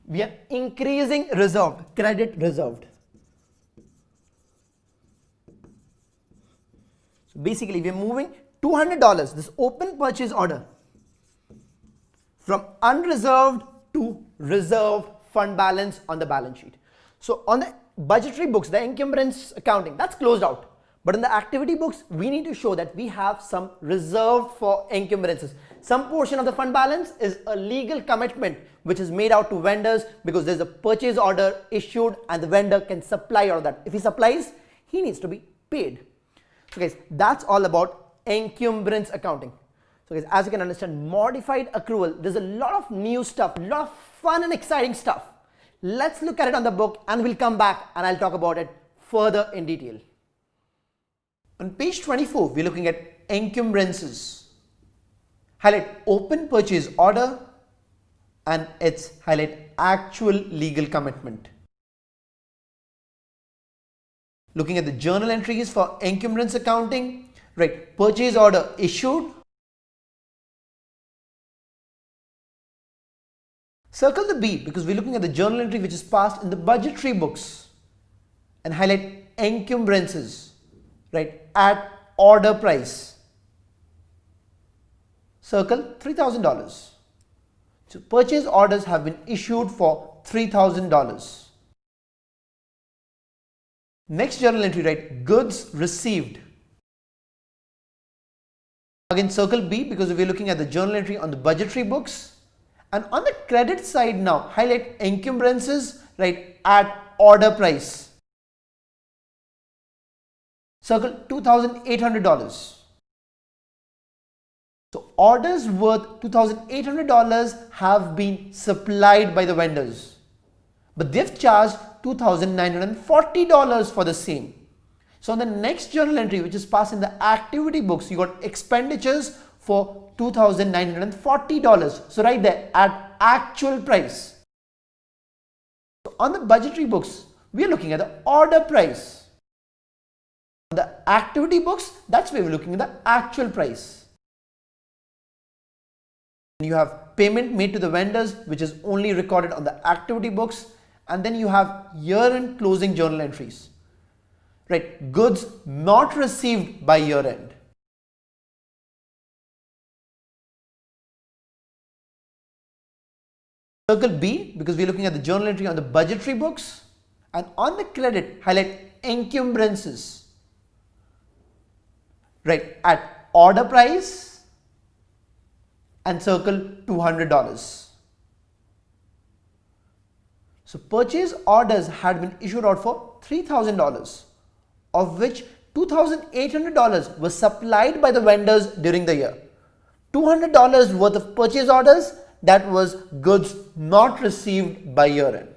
We are increasing reserved, credit reserved. So basically we are moving $200, this open purchase order, from unreserved to reserved fund balance on the balance sheet. So on the budgetary books, the encumbrance accounting, that's closed out. But in the activity books, we need to show that we have some reserved for encumbrances. Some portion of the fund balance is a legal commitment which is made out to vendors because there's a purchase order issued and the vendor can supply all of that. If he supplies, he needs to be paid. So guys, that's all about encumbrance accounting. So guys, as you can understand, modified accrual, there's a lot of new stuff, a lot of fun and exciting stuff. Let's look at it on the book and we'll come back and I'll talk about it further in detail. On page 24, we're looking at encumbrances. Highlight open purchase order and it's highlight actual legal commitment. Looking at the journal entries for encumbrance accounting, right, purchase order issued. Circle the B because we're looking at the journal entry which is passed in the budgetary books and highlight encumbrances, right, at order price. circle $3,000. So purchase orders have been issued for $3,000. Next journal entry, write goods received. Again, circle B because we're looking at the journal entry on the budgetary books. And on the credit side now, highlight encumbrances, write at order price. Circle $2,800. So orders worth $2,800 have been supplied by the vendors, but they've charged $2,940 for the same. So on the next journal entry, which is passed in the activity books, you got expenditures for $2,940. So right there at actual price. So on the budgetary books, we are looking at the order price. On the activity books, that's where we're looking at the actual price. You have payment made to the vendors, which is only recorded on the activity books, and then you have year-end closing journal entries. Right, goods not received by year-end. Circle B because we're looking at the journal entry on the budgetary books, and on the credit, highlight encumbrances. Right, at order price and circle $200. So purchase orders had been issued out for $3,000, of which $2,800 was supplied by the vendors during the year. $200 worth of purchase orders, that was goods not received by year end.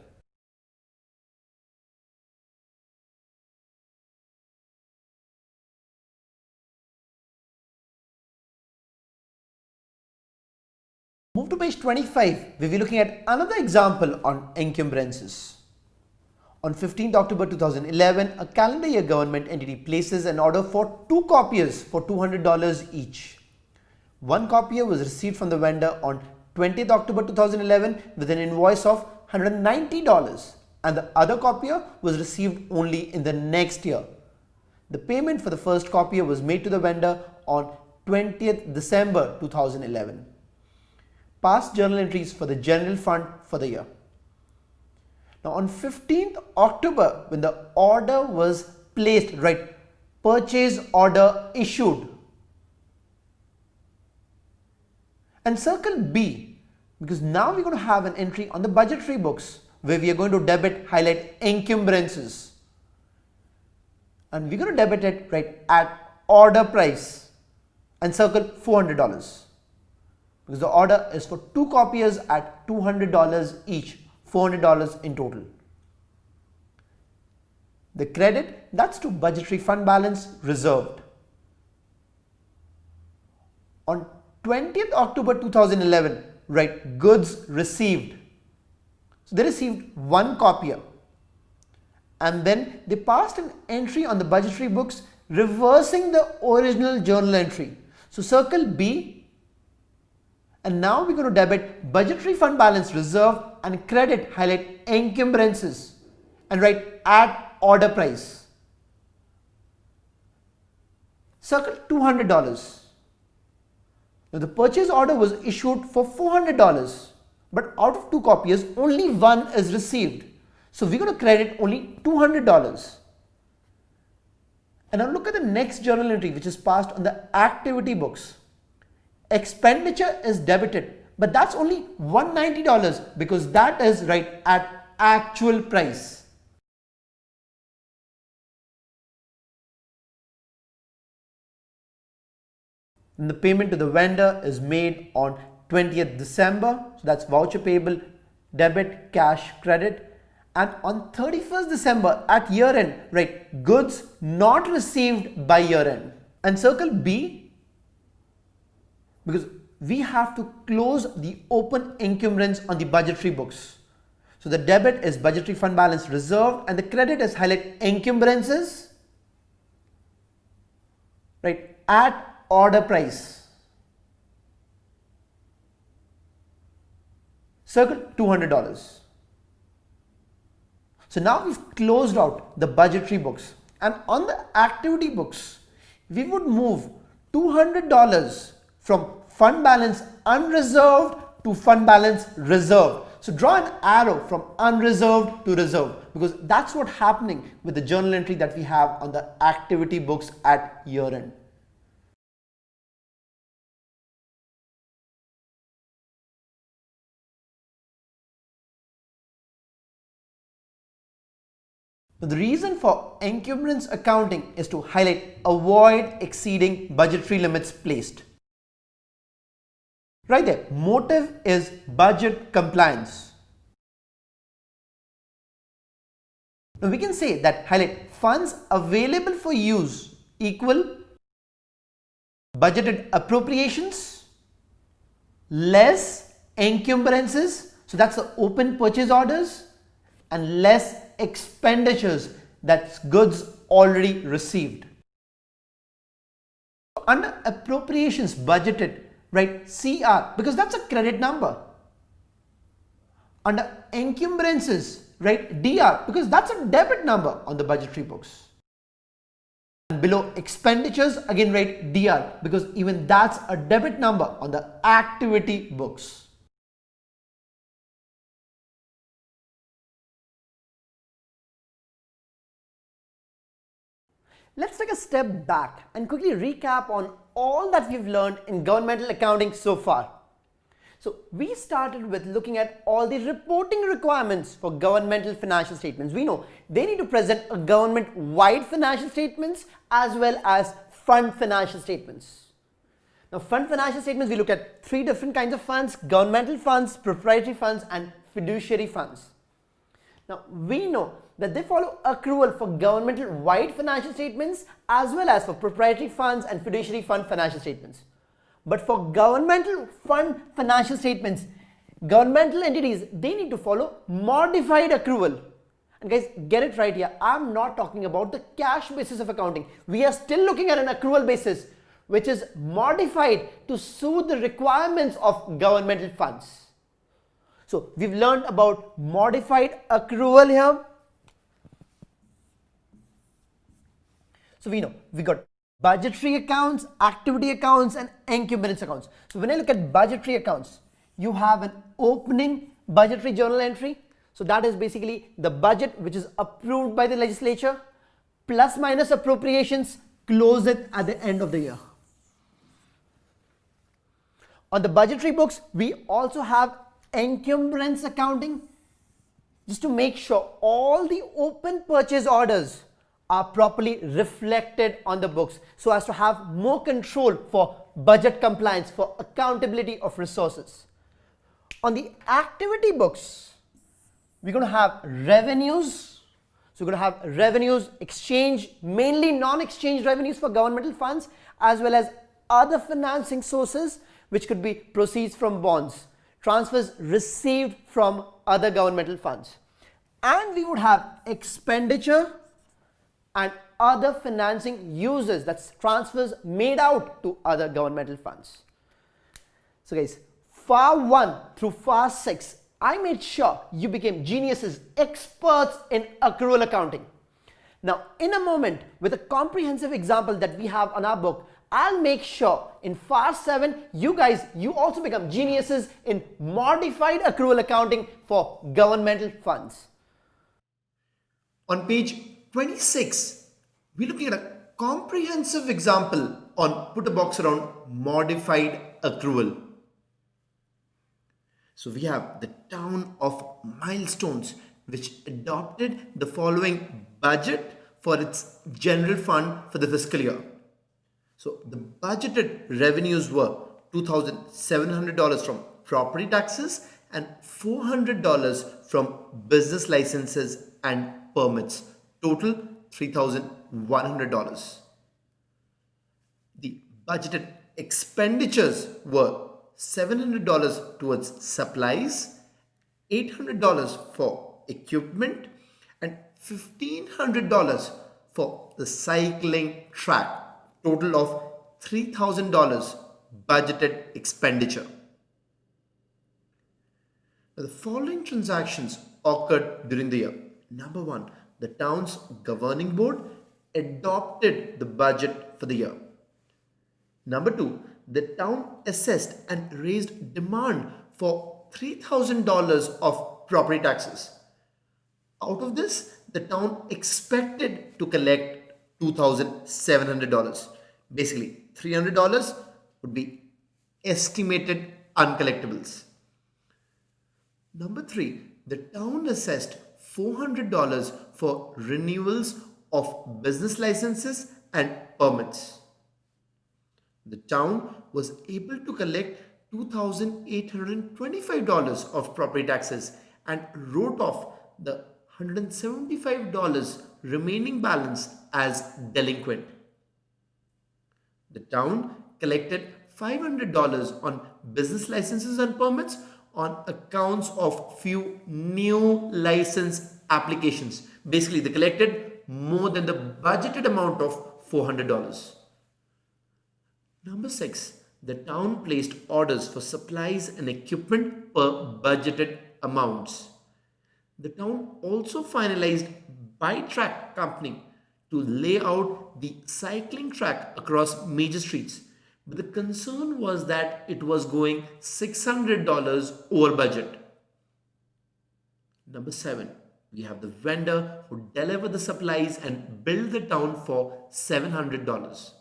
Move to page 25, where we're looking at another example on encumbrances. On 15th October 2011, a calendar year government entity places an order for 2 copiers for $200 each. One copier was received from the vendor on 20th October 2011 with an invoice of $190, and the other copier was received only in the next year. The payment for the first copier was made to the vendor on 20th December 2011. Past journal entries for the general fund for the year. Now on 15th October, when the order was placed, right, purchase order issued. And circle B, because now we're going to have an entry on the budgetary books where we are going to debit, highlight encumbrances. And we're going to debit it, right, at order price and circle $400. Because the order is for 2 copiers at $200 each, $400 in total. The credit, that's to budgetary fund balance reserved. On 20th October 2011, right, goods received. So they received 1 copier, and then they passed an entry on the budgetary books reversing the original journal entry. So circle B. And now we're going to debit budgetary fund balance reserve and credit, highlight encumbrances and write at order price. Circle $200. Now the purchase order was issued for $400, but out of 2 copiers, only 1 is received. So we're going to credit only $200. And now look at the next journal entry, which is passed on the activity books. Expenditure is debited, but that's only $190 because that is right at actual price. And the payment to the vendor is made on 20th December, so that's voucher payable, debit, cash, credit. And on 31st December at year end, right, goods not received by year end. And circle B, because we have to close the open encumbrance on the budgetary books. So the debit is budgetary fund balance reserved and the credit is highlight encumbrances, right, at order price. Circle $200. So now we've closed out the budgetary books, and on the activity books, we would move $200 from fund balance unreserved to fund balance reserved. So draw an arrow from unreserved to reserved, because that's what's happening with the journal entry that we have on the activity books at year end. Now, the reason for encumbrance accounting is to highlight avoid exceeding budgetary limits placed. Right there, motive is budget compliance. Now we can say that highlight funds available for use equal budgeted appropriations less encumbrances, so that's the open purchase orders, and less expenditures, that's goods already received. Under appropriations budgeted, right, CR, because that's a credit number. Under encumbrances, right, DR, because that's a debit number on the budgetary books. And below expenditures, again write DR, because even that's a debit number on the activity books. Let's take a step back and quickly recap on all that we've learned in governmental accounting so far. So we started with looking at all the reporting requirements for governmental financial statements. We know they need to present a government-wide financial statements as well as fund financial statements. Now, fund financial statements, we look at three different kinds of funds: governmental funds, proprietary funds, and fiduciary funds. Now, we know that they follow accrual for governmental wide financial statements as well as for proprietary funds and fiduciary fund financial statements. But for governmental fund financial statements, governmental entities, they need to follow modified accrual. And guys, get it right here. I'm not talking about the cash basis of accounting. We are still looking at an accrual basis, which is modified to suit the requirements of governmental funds. So we've learned about modified accrual here. So we know we got budgetary accounts, activity accounts, and encumbrance accounts. So when I look at budgetary accounts, you have an opening budgetary journal entry. So that is basically the budget which is approved by the legislature, plus minus appropriations, close it at the end of the year. On the budgetary books, we also have encumbrance accounting, just to make sure all the open purchase orders are properly reflected on the books, so as to have more control for budget compliance, for accountability of resources. On the activity books, we're going to have revenues. So we're going to have revenues, exchange, mainly non-exchange revenues for governmental funds, as well as other financing sources, which could be proceeds from bonds, transfers received from other governmental funds. And we would have expenditure and other financing uses, that's transfers made out to other governmental funds. So guys, FAR 1 through FAR 6, I made sure you became geniuses, experts in accrual accounting. Now, in a moment, with a comprehensive example that we have on our book, I'll make sure in FAR 7, you also become geniuses in modified accrual accounting for governmental funds. On page 26, we're looking at a comprehensive example on put a box around modified accrual. So we have the town of Milestones, which adopted the following budget for its general fund for the fiscal year. So the budgeted revenues were $2,700 from property taxes and $400 from business licenses and permits. Total $3,100. The budgeted expenditures were $700 towards supplies, $800 for equipment, and $1,500 for the cycling track. Total of $3,000 budgeted expenditure. Now, the following transactions occurred during the year. Number one, the town's governing board adopted the budget for the year. Number two, the town assessed and raised demand for $3,000 of property taxes. Out of this, the town expected to collect $2,700. Basically, $300 would be estimated uncollectibles. Number three, the town assessed $400 for renewals of business licenses and permits. The town was able to collect $2,825 of property taxes and wrote off the $175 remaining balance as delinquent. The town collected $500 on business licenses and permits on accounts of few new license applications. Basically, they collected more than the budgeted amount of $400. Number six, the town placed orders for supplies and equipment per budgeted amounts. The town also finalized by-track company to lay out the cycling track across major streets. But the concern was that it was going $600 over budget. Number seven, we have the vendor who delivered the supplies and billed the town for $700.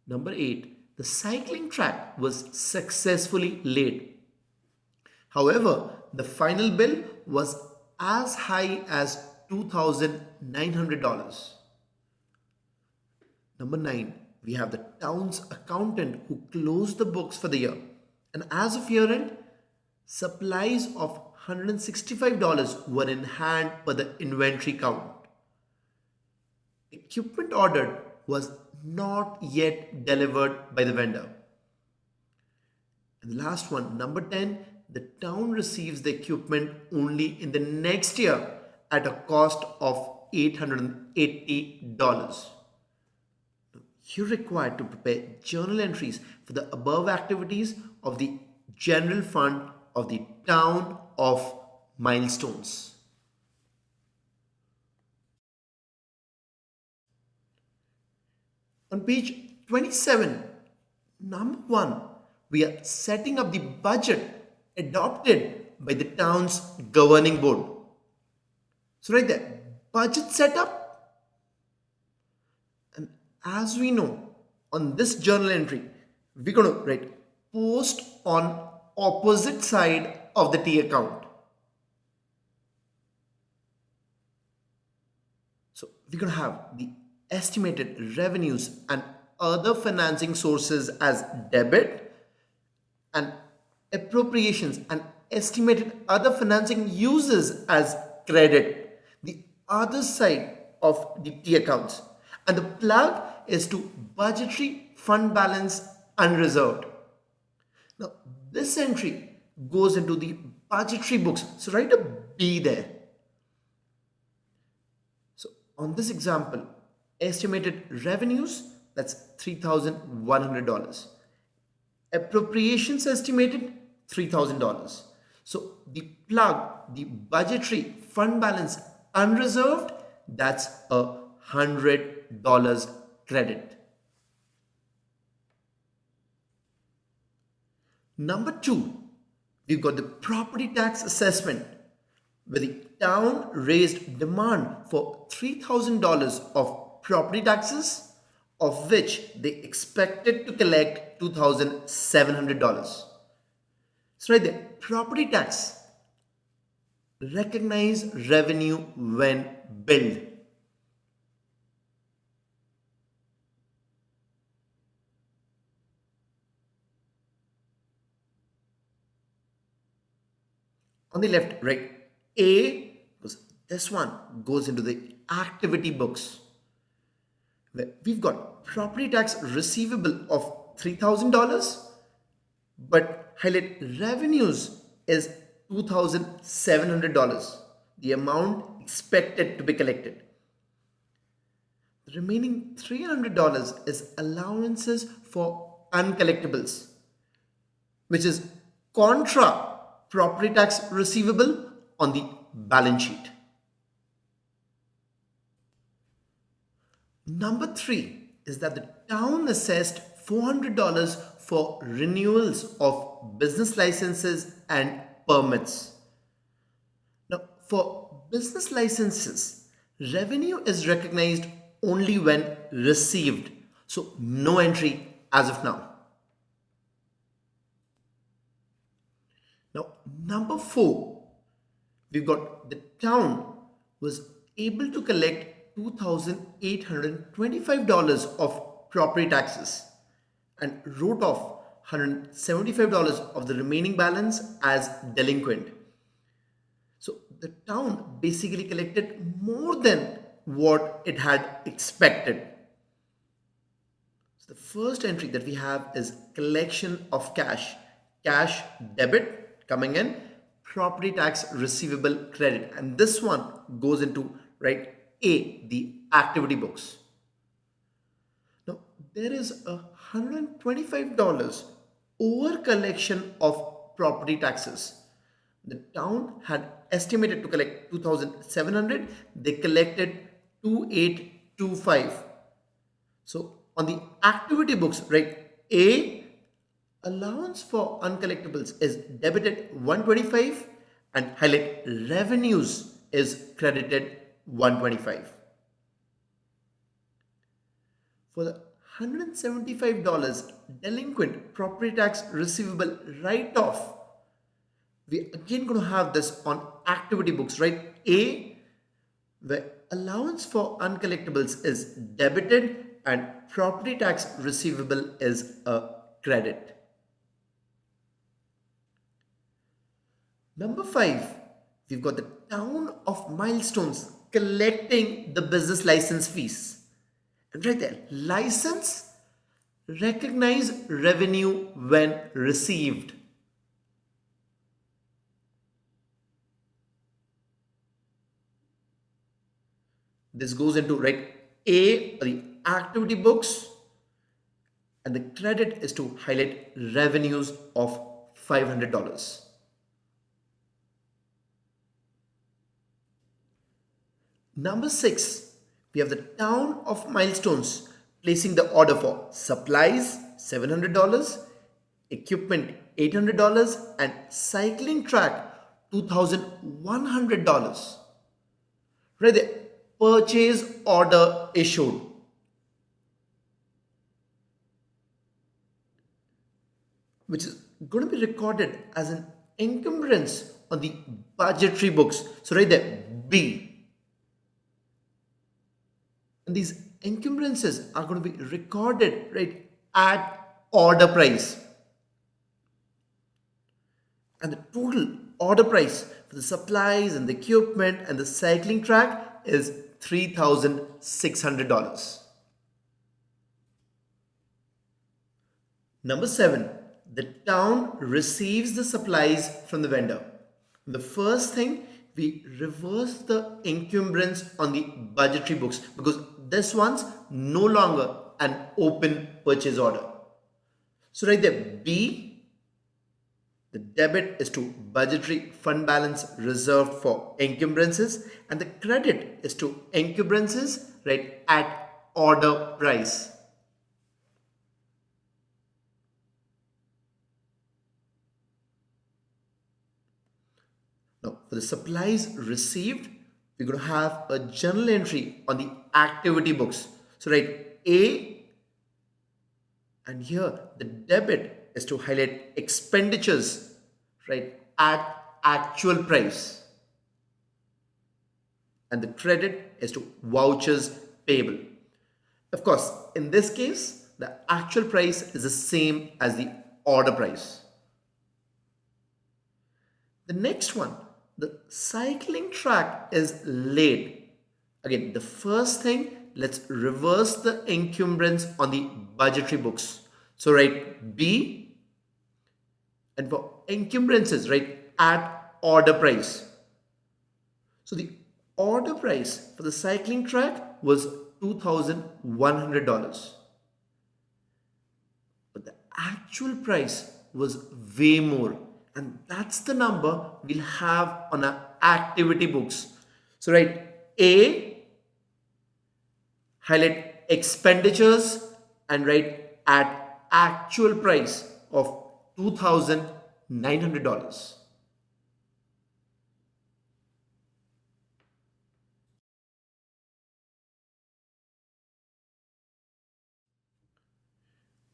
Number eight, the cycling track was successfully laid. However, the final bill was as high as $2,900. Number nine, we have the town's accountant who closed the books for the year. And as of year end, supplies of $165 were in hand per the inventory count. Equipment ordered was not yet delivered by the vendor. And the last one, number 10, the town receives the equipment only in the next year at a cost of $880. You're required to prepare journal entries for the above activities of the general fund of the town of Milestones. On page 27, number 1, we are setting up the budget adopted by the town's governing board. So right there, budget setup. And as we know, on this journal entry, we're going to write post on opposite side of the T account. So we're going to have the estimated revenues and other financing sources as debit and appropriations and estimated other financing uses as credit, the other side of the T accounts. And the plug is to budgetary fund balance unreserved. Now, this entry goes into the budgetary books. So write a B there. So on this example, estimated revenues, that's $3,100. Appropriations estimated $3,000. So the plug, the budgetary fund balance unreserved, that's $100 credit. Number 2, we've got the property tax assessment, where the town raised demand for $3,000 of property taxes, of which they expected to collect $2,700. So right there, property tax, recognize revenue when billed. On the left, right, A, because this one goes into the activity books, where we've got property tax receivable of $3,000, but highlight revenues is $2,700, the amount expected to be collected. The remaining $300 is allowances for uncollectibles, which is contra property tax receivable on the balance sheet. Number 3 is that the town assessed $400 for renewals of business licenses and permits. Now, for business licenses, revenue is recognized only when received, so no entry as of now. Now, number 4, we've got the town was able to collect $2,825 of property taxes and wrote off $175 of the remaining balance as delinquent. So the town basically collected more than what it had expected. So the first entry that we have is collection of cash, cash debit coming in, property tax receivable credit, and this one goes into right A, the activity books. Now there is $125 over collection of property taxes. The town had estimated to collect 2,700. They collected 2,825. So on the activity books, right, A, allowance for uncollectibles is debited 125 and highlight revenues is credited 125. For the $175 delinquent property tax receivable write-off, we again going to have this on activity books, right? A, where allowance for uncollectibles is debited and property tax receivable is a credit. Number 5, we've got the town of Milestones collecting the business license fees. And right there, license, recognize revenue when received. This goes into right A, the activity books, and the credit is to highlight revenues of $500. Number 6, we have the town of Milestones placing the order for supplies $700, equipment $800, and cycling track $2,100. Right there, purchase order issued. Which is going to be recorded as an encumbrance on the budgetary books. So right there, B. And these encumbrances are going to be recorded right at order price. And the total order price for the supplies and the equipment and the cycling track is $3,600. Number 7, the town receives the supplies from the vendor. The first thing, we reverse the encumbrance on the budgetary books because this one's no longer an open purchase order. So right there, B, the debit is to budgetary fund balance reserved for encumbrances and the credit is to encumbrances right at order price. Now, for the supplies received, we're going to have a journal entry on the activity books. So, right, A, and here the debit is to highlight expenditures, right, at actual price. And the credit is to vouchers payable. Of course, in this case, the actual price is the same as the order price. The next one, the cycling track is laid. Again, the first thing, let's reverse the encumbrance on the budgetary books. So write B, and for encumbrances, write at order price. So the order price for the cycling track was $2,100. But the actual price was way more. And that's the number we'll have on our activity books. So write A, highlight expenditures and write at actual price of $2,900.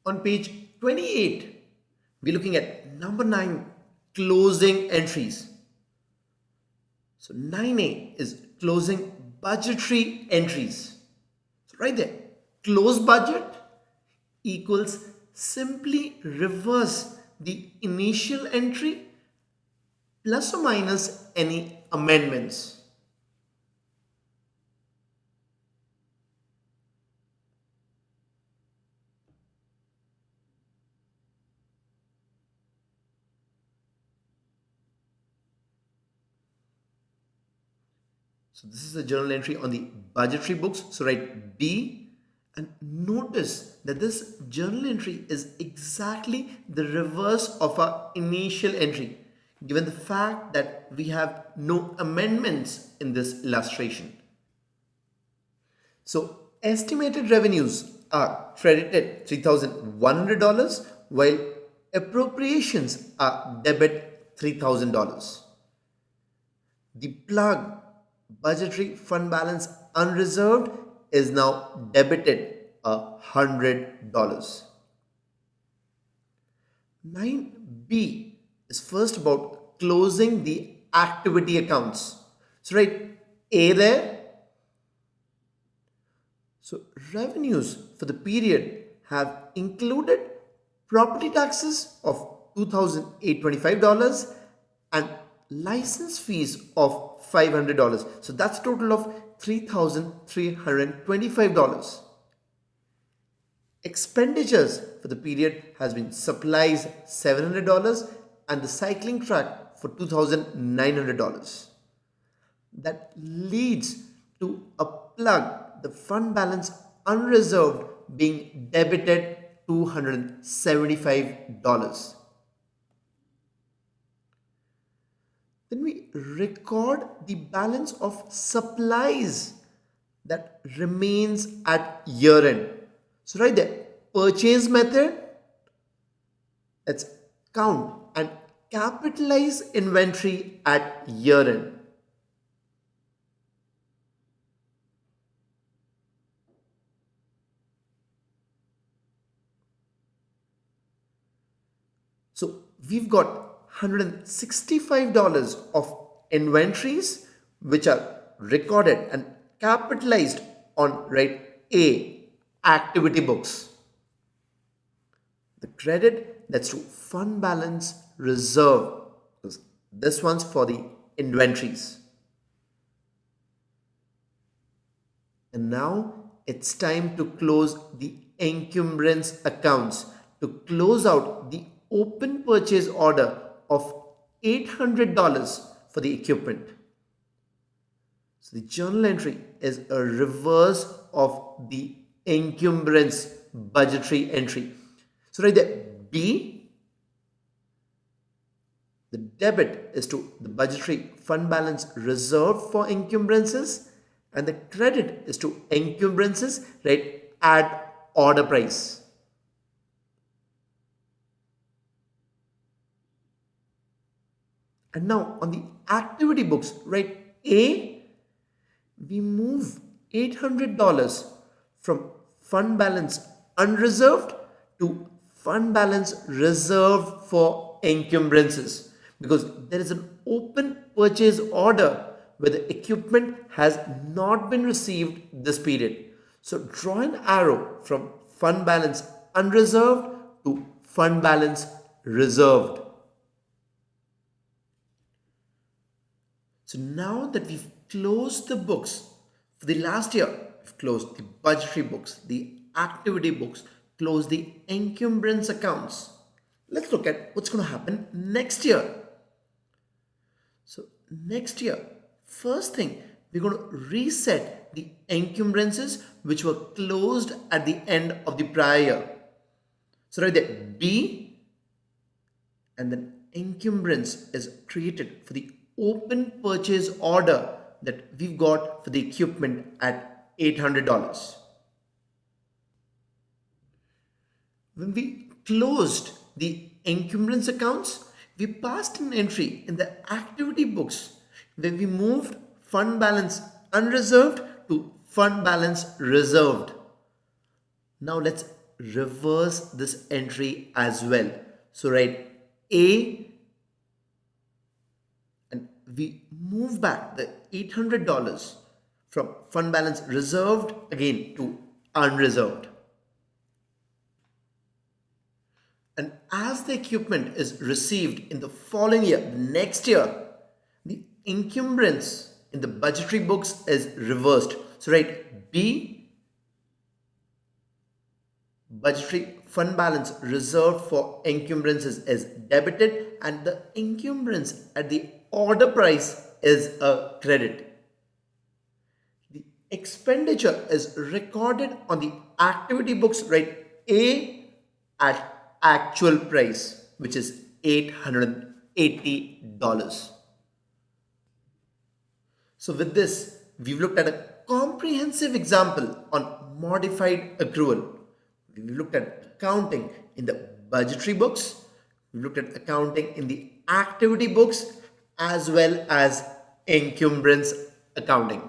On page 28, we're looking at number 9, closing entries. So 9A is closing budgetary entries. So right there, close budget equals simply reverse the initial entry plus or minus any amendments. So this is a journal entry on the budgetary books. So write B and notice that this journal entry is exactly the reverse of our initial entry, given the fact that we have no amendments in this illustration. So estimated revenues are credited $3,100 while appropriations are debit $3,000. The plug budgetary fund balance unreserved is now debited $100. 9B is first about closing the activity accounts. So write A there. So revenues for the period have included property taxes of $2,825 and license fees of $500. So that's a total of $3,325. Expenditures for the period has been supplies $700 and the cycling track for $2,900. That leads to a plug, the fund balance unreserved, being debited $275. Then we record the balance of supplies that remains at year end. So right there, purchase method, let's count and capitalize inventory at year end. So we've got $165 of inventories which are recorded and capitalized on right A, activity books. The credit, that's to fund balance reserve. This one's for the inventories. And now it's time to close the encumbrance accounts to close out the open purchase order of $800 for the equipment. So the journal entry is a reverse of the encumbrance budgetary entry. So right there, B, the debit is to the budgetary fund balance reserved for encumbrances and the credit is to encumbrances right at order price. And now on the activity books, right, A, we move $800 from fund balance unreserved to fund balance reserved for encumbrances because there is an open purchase order where the equipment has not been received this period. So draw an arrow from fund balance unreserved to fund balance reserved. So now that we've closed the books for the last year, we've closed the budgetary books, the activity books, closed the encumbrance accounts. Let's look at what's going to happen next year. So next year, first thing, we're going to reset the encumbrances which were closed at the end of the prior year. So right there, B, and then encumbrance is created for the open purchase order that we've got for the equipment at $800. When we closed the encumbrance accounts, we passed an entry in the activity books when we moved fund balance unreserved to fund balance reserved. Now let's reverse this entry as well. So write A and we move back the $800 from fund balance reserved again to unreserved. And as the equipment is received in the following year, next year, the encumbrance in the budgetary books is reversed. So write B, budgetary fund balance reserved for encumbrances is debited and the encumbrance at the order price is a credit. The expenditure is recorded on the activity books, write A at actual price, which is $880. So with this, we've looked at a comprehensive example on modified accrual. We looked at accounting in the budgetary books, we looked at accounting in the activity books, as well as encumbrance accounting.